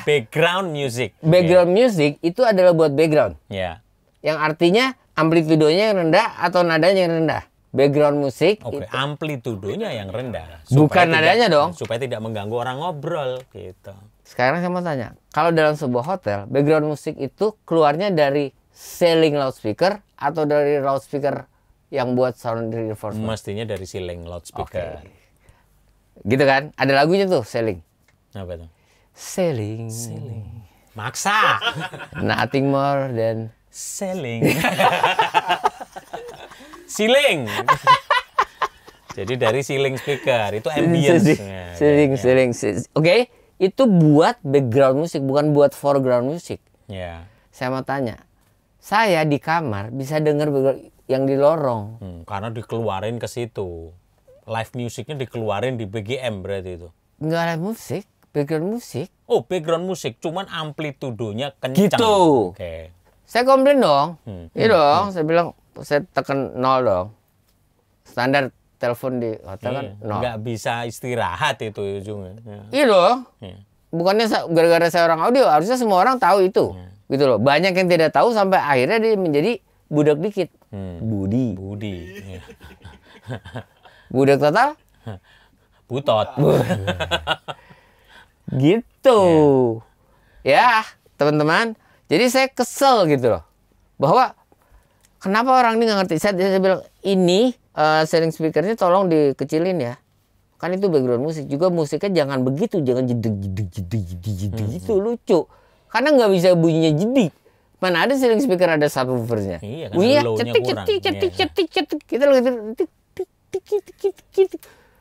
Background music. Background music itu adalah buat background. Ya. Yang artinya amplitudonya yang rendah atau nadanya yang rendah. Background musik Oke, itu. amplitudonya yang rendah. Bukan Supaya nadanya dong. Supaya tidak mengganggu orang ngobrol gitu. Sekarang saya mau tanya, kalau dalam sebuah hotel, background musik itu keluarnya dari ceiling loudspeaker atau dari loudspeaker yang buat sound reinforcement? Mestinya dari ceiling loudspeaker. Gitu kan? Ada lagunya tuh, ceiling. Apa itu? Ceiling. Maksa. Nothing more than Ceiling. Ceiling. Jadi dari ceiling speaker itu ambience. Ceiling. Oke, itu buat background musik, bukan buat foreground musik. Ya. Saya mau tanya, saya di kamar bisa dengar yang di lorong. Karena dikeluarin ke situ. Live musiknya dikeluarin di BGM berarti itu. Nggak ada musik, background musik. Oh, background musik, cuman amplitudonya kencang. Gitu. Oke. Saya komplain dong. Iya dong, saya bilang saya tekan 0 dong. Standar telepon di hotel kan 0. Nggak bisa istirahat itu ujungnya. Ya. Iya dong. Ya. Bukannya gara-gara saya orang audio, harusnya semua orang tahu itu. Gitu loh. Banyak yang tidak tahu sampai akhirnya dia menjadi budak dikit. Budi. Ya. Budak total? Butot. Gitu. Ya, teman-teman. Jadi saya kesel gitu loh. Bahwa kenapa orang ini nggak ngerti. Saya bilang, ini ceiling speakernya tolong dikecilin ya. Kan itu background musik. Juga musiknya jangan begitu. Jangan jedeg gitu. Lucu. Karena nggak bisa bunyinya jedik. Mana ada ceiling speaker ada subwoofernya. Iya, kan bunyinya low-nya cetik. Kita loh gitu.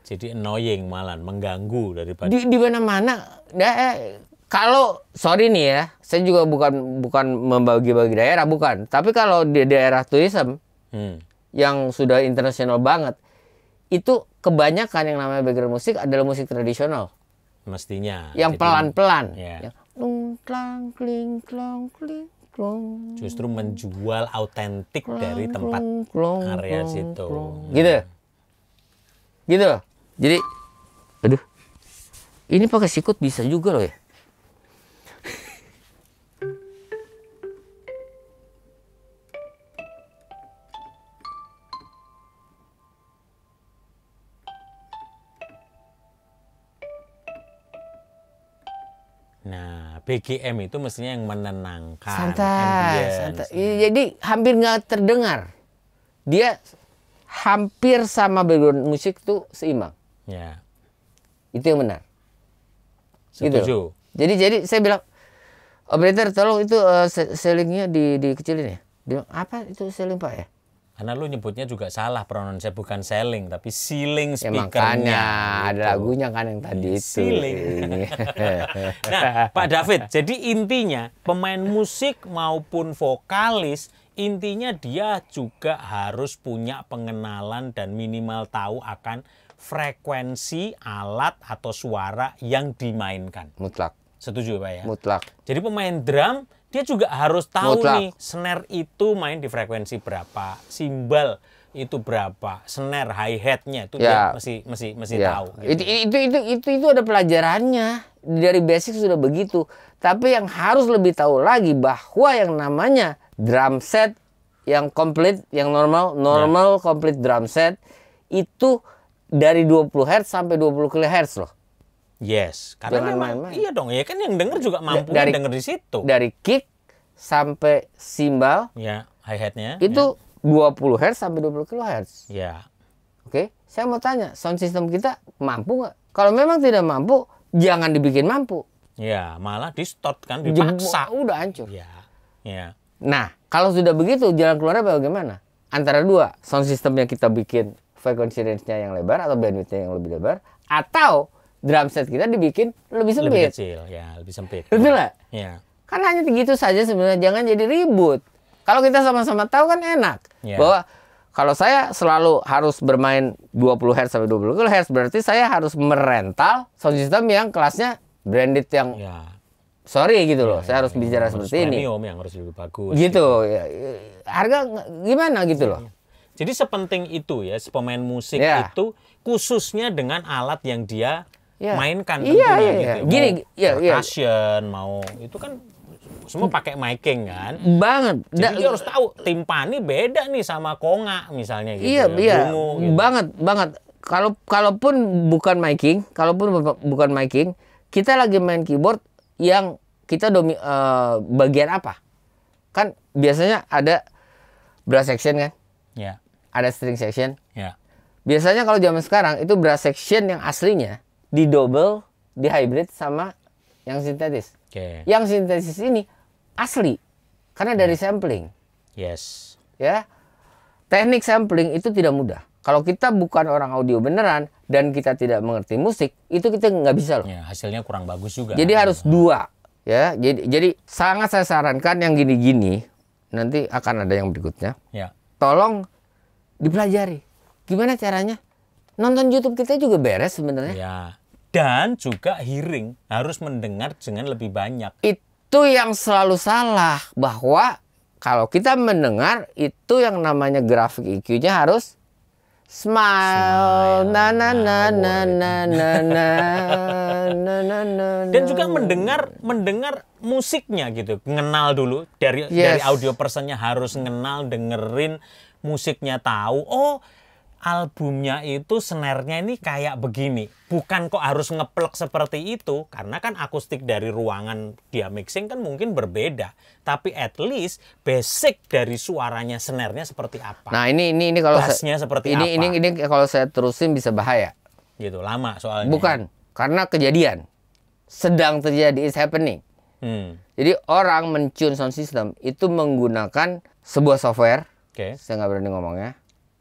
Jadi annoying malah, mengganggu daripada. Di mana-mana. Kalau sorry nih ya, saya juga bukan membagi-bagi daerah, bukan. Tapi kalau di daerah tourism yang sudah internasional banget, itu kebanyakan yang namanya background musik adalah musik tradisional. Mestinya. Yang pelan-pelan. Ya. Yang kling kling klong kling klong. Justru menjual autentik dari tempat area situ. Gitu. Gitu. Jadi, aduh. Ini pakai sikut bisa juga loh ya. Nah, BGM itu mestinya yang menenangkan. Santai. ambience. Jadi hampir nggak terdengar. Dia hampir sama background musik tuh seimbang. Ya. Itu yang benar. Setuju. Gitu. Jadi saya bilang, operator tolong itu ceilingnya dikecilin ya. Dia bilang, apa itu ceiling pak ya? Karena lu nyebutnya juga salah, pronounce bukan selling tapi ceiling Ya speakernya. makanya ada gitu. lagunya kan yang tadi itu. Ceiling. Nah, Pak David, jadi intinya pemain musik maupun vokalis, intinya dia juga harus punya pengenalan dan minimal tahu akan frekuensi alat atau suara yang dimainkan. Mutlak. Setuju Pak ya? Mutlak. Jadi pemain drum dia juga harus tahu Mutlak. nih snare itu main di frekuensi berapa, simbal itu berapa, snare hi hatnya itu Ya. dia mesti Ya. tahu. Gitu. Itu ada pelajarannya. Dari basic sudah begitu. Tapi yang harus lebih tahu lagi bahwa yang namanya drum set yang komplit, yang normal complete drum set itu dari 20 Hz sampai 20 kHz loh. Yes, karena Jangan memang main-main. iya dong, ya kan yang denger juga mampu Dari- denger di situ. Dari kick sampai simbal Ya, hi hatnya. itu 20 Hz sampai 20 kHz. Ya. Oke, saya mau tanya, sound system kita mampu nggak? Kalau memang tidak mampu, jangan dibikin mampu. Ya, malah di stop kan dipaksa. Udah hancur. Ya. Ya. Nah, kalau sudah begitu, jalan keluarnya bagaimana? Antara dua, sound systemnya kita bikin frekuensi range-nya yang lebar atau bandwidth-nya yang lebih lebar, atau drum set kita dibikin lebih Lebih sempit. kecil, ya, lebih sempit. Betul nggak? Ya. Kan hanya begitu saja sebenarnya, jangan jadi ribut. Kalau kita sama-sama tahu kan enak. Ya. Bahwa kalau saya selalu harus bermain 20 Hz sampai 20 kHz, berarti saya harus merental sound system yang kelasnya branded yang Ya. sorry gitu loh, saya harus bicara seperti ini. Premium yang harus lebih bagus. Gitu. Ya, harga gimana gitu loh. Jadi sepenting itu ya, pemain musik Ya. itu khususnya dengan alat yang dia Ya. mainkan Iya, tentunya iya, gitu. iya. Mau Gini, iya, iya. percussion, mau itu kan semua pakai miking kan. Banget. Jadi dia harus tahu timpani beda nih sama konga misalnya gitu. Iya, ya, iya. bungu, gitu. Banget. Kalaupun bukan miking, kita lagi main keyboard yang kita bagian apa? Kan biasanya ada brass section kan? Ya, Ada string section. ya. Biasanya kalau zaman sekarang itu brass section yang aslinya di double, di hybrid sama yang sintetis. Oke. Yang sintetis ini asli karena dari sampling, Yes. ya. Teknik sampling itu tidak mudah. Kalau kita bukan orang audio beneran dan kita tidak mengerti musik, itu kita nggak bisa loh. Ya, hasilnya kurang bagus juga. Jadi harus dua, ya. Jadi sangat saya sarankan yang gini-gini, nanti akan ada yang berikutnya. Ya. Tolong dipelajari. Gimana caranya? Nonton YouTube kita juga beres sebenarnya. Ya. Dan juga hearing, harus mendengar dengan lebih banyak. Itu yang selalu salah, bahwa kalau kita mendengar itu yang namanya grafik EQ-nya harus smile, na na na na na na na na na na. Dan juga mendengar musiknya gitu, ngenal dulu dari Yes. audio personnya harus ngenal, dengerin musiknya, tahu oh albumnya itu snare-nya ini kayak begini. Bukan kok harus ngeplek seperti itu, karena kan akustik dari ruangan dia mixing kan mungkin berbeda. Tapi at least basic dari suaranya snare-nya seperti apa. Nah, ini kalau Bassnya seperti apa. ini kalau saya terusin bisa bahaya. Gitu, lama soalnya. Bukan, karena kejadian sedang terjadi, is happening. Jadi orang mencune sound system itu menggunakan sebuah software. Oke. Saya nggak berani ngomongnya.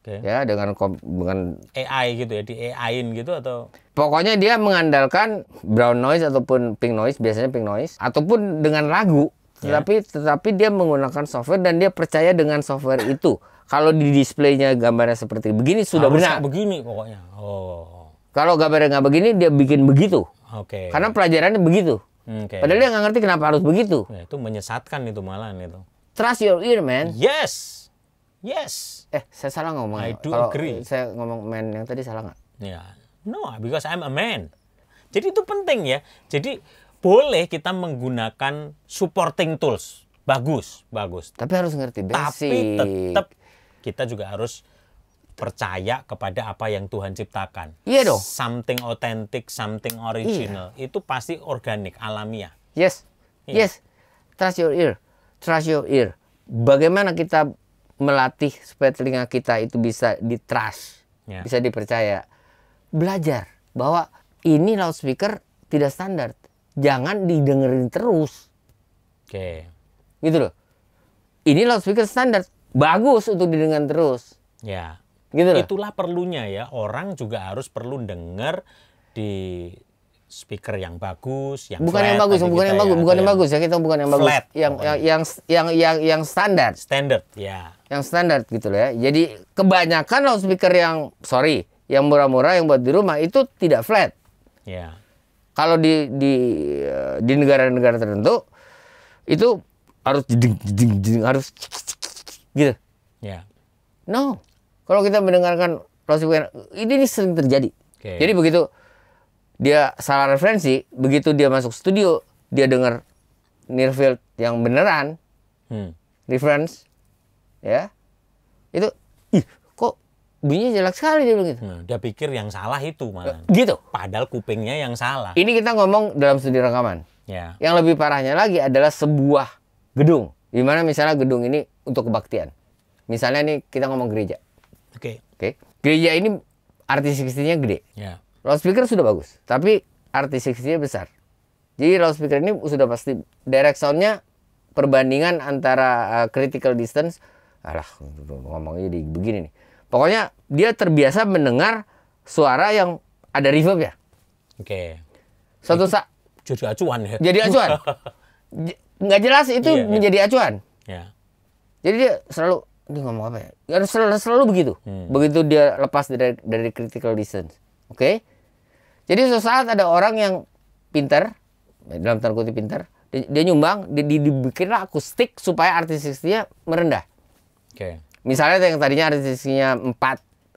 Oke. Ya, dengan AI gitu ya, di AI-in gitu atau pokoknya dia mengandalkan brown noise ataupun pink noise, biasanya pink noise, ataupun dengan lagu. Tetapi dia menggunakan software dan dia percaya dengan software itu. Kalau di displaynya gambarnya seperti begini sudah harus benar. kayak begini pokoknya. Oh. Kalau gambarnya nggak begini dia bikin begitu. Oke. Karena pelajarannya begitu. Oke. Padahal dia nggak ngerti kenapa harus begitu. Ya, itu menyesatkan itu malahan itu. Trust your ear, man. Yes. Yes. Saya salah ngomong. I do Kalau agree. saya ngomong man yang tadi salah nggak? Ya. No, because I'm a man. Jadi itu penting ya. Jadi boleh kita menggunakan supporting tools. Bagus. Tapi harus ngerti basic. Tapi tetap kita juga harus percaya kepada apa yang Tuhan ciptakan. Iya dong. Something authentic, something original. Itu pasti organik, alamiah. Yes. Iya. Yes. Trust your ear. Trust your ear. Bagaimana kita melatih supaya telinga kita itu bisa di-trust, Ya. bisa dipercaya? Belajar bahwa ini loudspeaker tidak standar. Jangan didengerin terus. Oke. Gitu loh. Ini loudspeaker standar. Bagus untuk didengar terus. Ya. Gitu loh. Itulah perlunya ya. Orang juga harus perlu dengar di speaker yang bagus, yang Bukan flat yang bagus, tadi bukan kita yang ya, bagus, atau bukan yang bagus ya, kita bukan yang bagus. flat, Yang standar. standard, ya. Yang standar gitu loh ya. Jadi kebanyakan loudspeaker yang murah-murah yang buat di rumah itu tidak flat. Ya. Kalau di negara-negara tertentu itu harus jeding, harus gitu. Ya. No. Kalau kita mendengarkan loudspeaker ini sering terjadi. Oke. Jadi begitu dia salah referensi, begitu dia masuk studio, dia dengar near field yang beneran, reference, ya, itu, kok bunyinya jelek sekali dia bilang gitu. Nah, dia pikir yang salah itu malah. Gitu. Padahal kupingnya yang salah. Ini kita ngomong dalam studio rekaman. Ya. Yang lebih parahnya lagi adalah sebuah gedung, di mana misalnya gedung ini untuk kebaktian. Misalnya nih kita ngomong gereja, Oke. oke? Gereja ini RT60-nya gede. Ya. Loudspeaker sudah bagus, tapi RT60-nya besar. Jadi loudspeaker ini sudah pasti direct sound-nya perbandingan antara critical distance. Alah, ngomongnya jadi begini nih. Pokoknya dia terbiasa mendengar suara yang ada reverb-nya. Oke. Suatu saat Jadi acuan ya. jadi acuan. Nggak jelas itu Iya, iya. menjadi acuan. Ya. Jadi dia selalu, ini ngomong apa ya? Ya selalu begitu. Begitu dia lepas dari critical distance. Oke? Jadi suatu saat ada orang yang pintar, dalam tanda kutip pintar, Dia nyumbang, dibikinlah akustik supaya artistiknya merendah. Oke. Misalnya yang tadinya artistiknya 4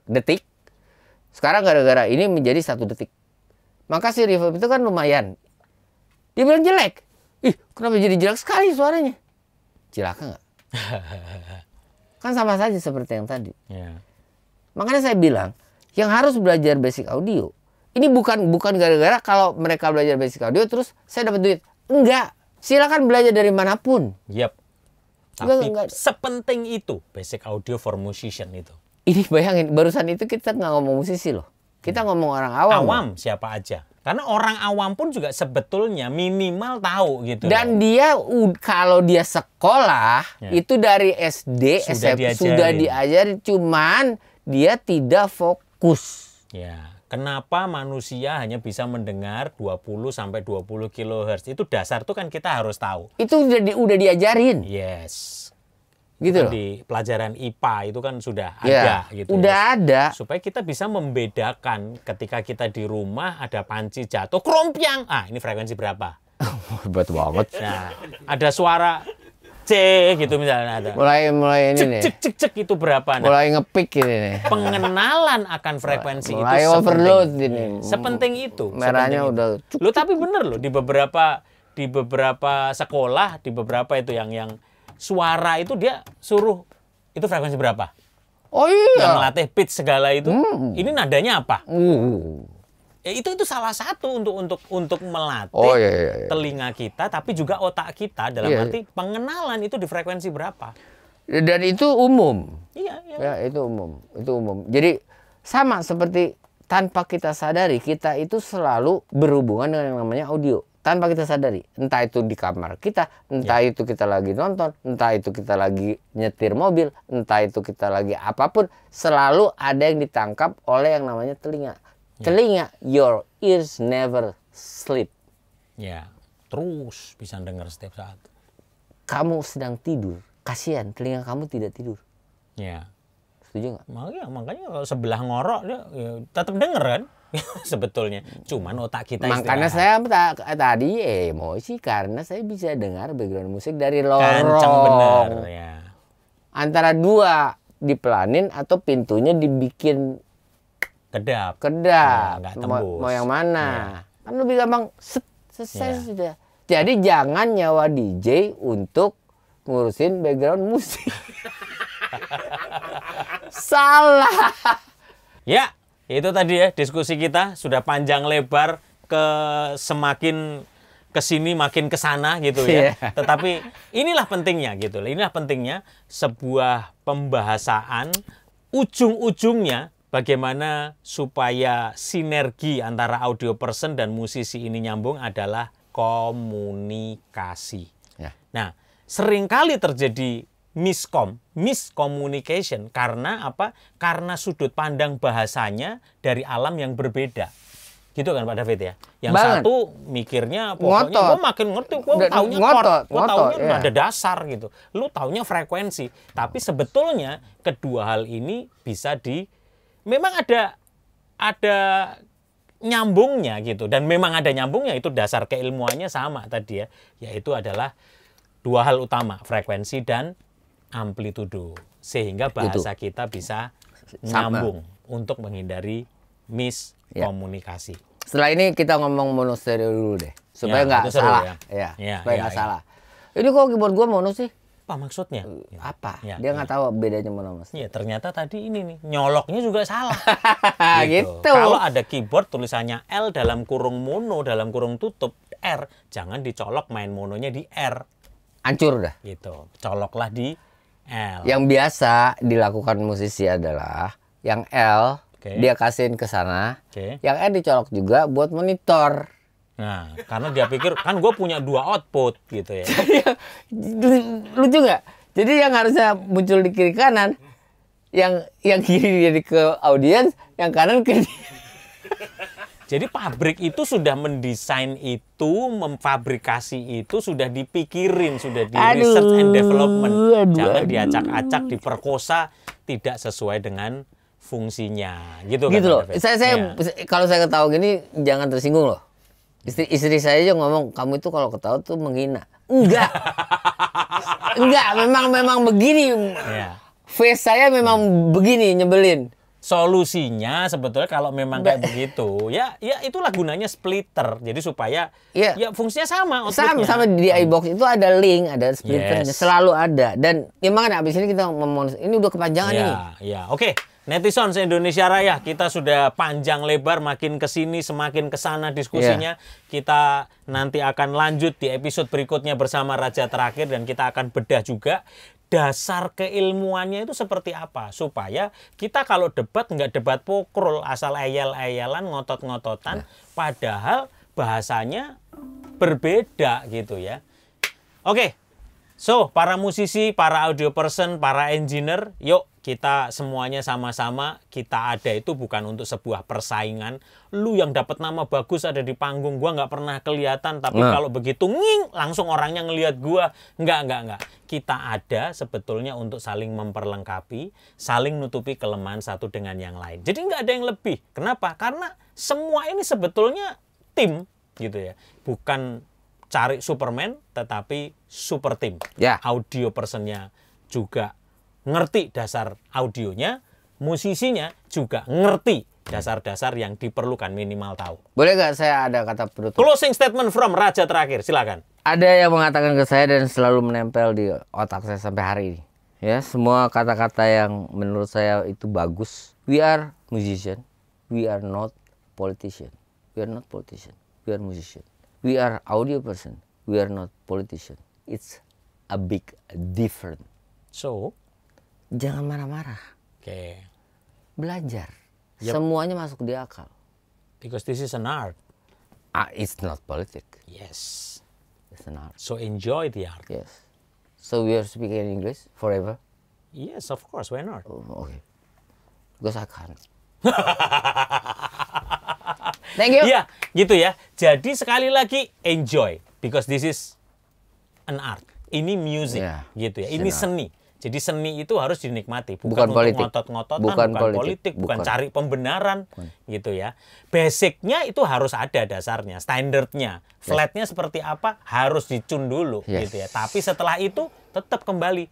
detik, sekarang gara-gara ini menjadi 1 detik. Maka si reverb itu kan lumayan. Dia bilang jelek. Ih, kenapa jadi jelek sekali suaranya? Cilaka nggak? Kan sama saja seperti yang tadi. Ya. Makanya saya bilang, yang harus belajar basic audio, ini bukan gara-gara kalau mereka belajar basic audio terus saya dapat duit. Enggak. Silakan belajar dari manapun. Yap. Tapi sepenting itu basic audio for musician itu. Ini bayangin, barusan itu kita nggak ngomong musisi loh. Kita ngomong orang awam. Awam siapa aja. Karena orang awam pun juga sebetulnya minimal tahu gitu. Dan dia kalau dia sekolah itu dari SD, SMP sudah diajarin, cuman dia tidak fokus. Ya. Kenapa manusia hanya bisa mendengar 20 sampai 20 kHz? Itu dasar tuh kan kita harus tahu. Itu udah diajarin. Yes. Gitu loh. Di pelajaran IPA itu kan sudah ada gitu. Udah ada. Supaya kita bisa membedakan ketika kita di rumah ada panci jatuh krompiang. Ah, ini frekuensi berapa? Hebat banget. Nah, ada suara C gitu misalnya ada. Mulai ini nih. Cek itu berapa? Nah, mulai ngepik ini nih. Pengenalan akan frekuensi mulai itu overload ini. Sepenting itu. Merahnya udah. Lo tapi bener loh di beberapa sekolah, di beberapa itu yang suara itu dia suruh itu frekuensi berapa? Oh iya. Yang melatih pitch segala itu. Ini nadanya apa? Ya, itu salah satu untuk melatih telinga kita, tapi juga otak kita dalam arti pengenalan itu di frekuensi berapa. Dan itu umum. Iya. Ya, itu umum. Jadi sama seperti tanpa kita sadari, kita itu selalu berhubungan dengan yang namanya audio. Tanpa kita sadari, entah itu di kamar kita, entah itu kita lagi nonton, entah itu kita lagi nyetir mobil, entah itu kita lagi apapun, selalu ada yang ditangkap oleh yang namanya telinga. Telinga, your ears never sleep. Ya, terus bisa dengar setiap saat. Kamu sedang tidur, kasihan telinga kamu tidak tidur. Ya. Setuju nggak? Makanya kalau sebelah ngorok dia ya, tetap denger kan? Sebetulnya. Cuman otak kita makanya saya tadi emosi karena saya bisa dengar background musik dari lorong. Kenceng bener ya. Antara dua dipelanin atau pintunya dibikin kedap. Ya, tembus. Mau yang mana? Kan lebih gampang selesai sudah. Jadi jangan nyawa DJ untuk ngurusin background musik. Salah. Ya, itu tadi ya diskusi kita sudah panjang lebar semakin kesini makin kesana gitu ya. Tetapi inilah pentingnya gitu. Inilah pentingnya sebuah pembahasan ujung-ujungnya bagaimana supaya sinergi antara audio person dan musisi ini nyambung adalah komunikasi. Nah, seringkali terjadi miscommunication karena apa? Karena sudut pandang bahasanya dari alam yang berbeda. Gitu kan Pak David ya? Yang satu mikirnya pokoknya gue makin ngerti, gue taunya gue taunya ada dasar gitu. Lu taunya frekuensi. Tapi sebetulnya kedua hal ini bisa memang ada nyambungnya gitu. Dan memang ada nyambungnya, itu dasar keilmuannya sama tadi ya. Yaitu adalah dua hal utama, frekuensi dan amplitudo. Sehingga bahasa kita bisa nyambung untuk menghindari miskomunikasi. Setelah ini kita ngomong mono stereo dulu deh. Supaya nggak salah. Supaya nggak salah. Ini kok keyboard gue mono sih? Apa maksudnya? Apa? Dia nggak tahu bedanya mono mas. Iya, ternyata tadi ini nih nyoloknya juga salah. gitu. Kalau ada keyboard tulisannya L dalam kurung mono dalam kurung tutup R, jangan dicolok main mononya di R. Hancur dah. Gitu. Coloklah di L. Yang biasa dilakukan musisi adalah yang L dia kasihin ke sana, yang R dicolok juga buat monitor. Nah, karena dia pikir kan gue punya dua output gitu ya. Lucu nggak? Jadi yang harusnya muncul di kiri kanan, yang kiri jadi ke audiens, yang kanan ke. Jadi pabrik itu sudah mendesain itu, memfabrikasi itu sudah dipikirin, sudah di research and development. Jangan diacak-acak, diperkosa, tidak sesuai dengan fungsinya. Gitu kan? Gitu loh. Saya kalau saya ketawa gini jangan tersinggung loh. Istri saya aja ngomong, kamu itu kalau ketawa tuh menghina. Enggak. Enggak, memang begini. Ya. Face saya memang begini, nyebelin. Solusinya sebetulnya kalau memang kayak begitu, ya itulah gunanya splitter. Jadi supaya ya fungsinya sama. Sama di iBox itu ada link, ada splitternya, selalu ada. Dan ya makanya abis ini kita ngomong, ini udah kepanjangan ini. Ya, oke. Netizen se-Indonesia Raya, kita sudah panjang lebar, makin kesini semakin kesana diskusinya. Kita nanti akan lanjut di episode berikutnya bersama Raja Terakhir, dan kita akan bedah juga dasar keilmuannya itu seperti apa, supaya kita kalau debat nggak debat pokrol asal ayel-ayelan, ngotot-ngototan, padahal bahasanya berbeda gitu ya. Oke. So, para musisi, para audio person, para engineer, yuk kita semuanya sama-sama, kita ada itu bukan untuk sebuah persaingan. Lu yang dapat nama bagus ada di panggung, gua nggak pernah kelihatan, tapi kalau begitu nging, langsung orangnya ngelihat gua. Enggak. Kita ada sebetulnya untuk saling memperlengkapi, saling nutupi kelemahan satu dengan yang lain. Jadi nggak ada yang lebih. Kenapa? Karena semua ini sebetulnya tim gitu ya. Bukan cari Superman, tetapi super team. Audio personnya juga ngerti dasar audionya, musisinya juga ngerti dasar-dasar yang diperlukan, minimal tahu. Boleh nggak saya ada kata penutup? Closing statement from Raja Terakhir, silakan. Ada yang mengatakan ke saya dan selalu menempel di otak saya sampai hari ini. Ya, semua kata-kata yang menurut saya itu bagus. We are musician, we are not politician. We are not politician, we are musician. We are audio person. We are not politician. It's a big difference. So, jangan marah-marah. Oke. Belajar. Semuanya masuk di akal. Because this is an art. It's not politics. Yes. It's an art. So enjoy the art. Yes. So we are speaking English forever? Yes, of course. Why not? Oh, okay. Because I can't. Thank you. Iya, gitu ya. Jadi sekali lagi enjoy, because this is an art. Ini music, gitu ya. Ini seni. Jadi seni itu harus dinikmati, bukan untuk ngotot-ngototan, bukan politik, bukan cari pembenaran, gitu ya. Basicnya itu harus ada dasarnya, standarnya, flatnya seperti apa harus dicun dulu, gitu ya. Tapi setelah itu tetap kembali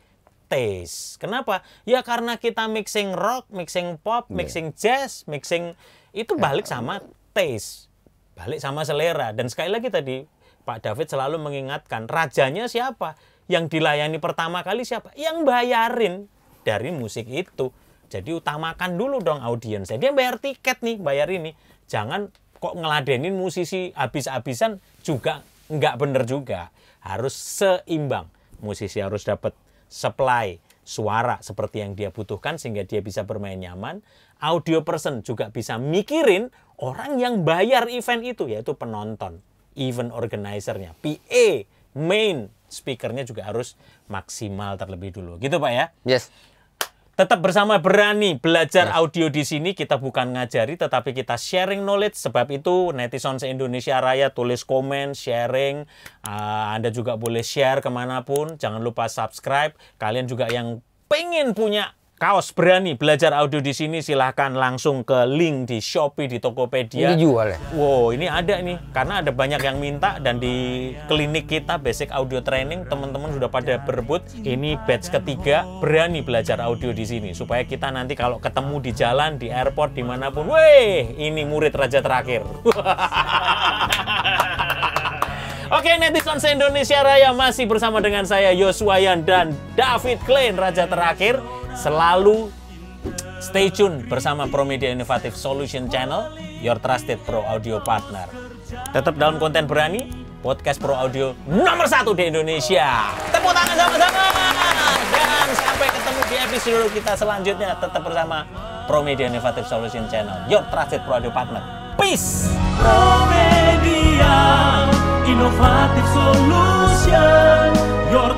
taste. Kenapa? Ya karena kita mixing rock, mixing pop, mixing jazz, mixing itu balik sama taste, balik sama selera. Dan sekali lagi tadi Pak David selalu mengingatkan, rajanya siapa? Yang dilayani pertama kali siapa? Yang bayarin dari musik itu. Jadi utamakan dulu dong audiens. Dia bayar tiket nih, bayar ini. Jangan kok ngeladenin musisi habis-habisan, juga nggak bener juga. Harus seimbang. Musisi harus dapat supply suara seperti yang dia butuhkan sehingga dia bisa bermain nyaman. Audio person juga bisa mikirin orang yang bayar event itu, yaitu penonton, event organizer-nya, PA, main speaker-nya juga harus maksimal terlebih dulu. Gitu Pak ya? Yes. Tetap bersama Berani Belajar Audio di sini. Kita bukan ngajari, tetapi kita sharing knowledge. Sebab itu netizen se-Indonesia Raya, tulis komen, sharing. Anda juga boleh share kemanapun. Jangan lupa subscribe. Kalian juga yang pengen punya kaos Berani Belajar Audio di sini, silahkan langsung ke link di Shopee, di Tokopedia. Ini jual ya? Wow, ini ada nih. Karena ada banyak yang minta, dan di klinik kita Basic Audio Training, teman-teman sudah pada berebut. Ini batch ketiga, Berani Belajar Audio di sini. Supaya kita nanti kalau ketemu di jalan, di airport, dimanapun, weh, ini murid Raja Terakhir. Oke, netizen se-Indonesia Raya, masih bersama dengan saya Yoswayan dan David Klein, Raja Terakhir. Selalu stay tune bersama Promedia Innovative Solution Channel, your trusted pro audio partner. Tetap dalam konten Berani, podcast pro audio nomor 1 di Indonesia. Tepuk tangan sama-sama. Dan sampai ketemu di episode kita selanjutnya, tetap bersama Promedia Innovative Solution Channel, your trusted pro audio partner. Peace. Promedia Innovative Solution, your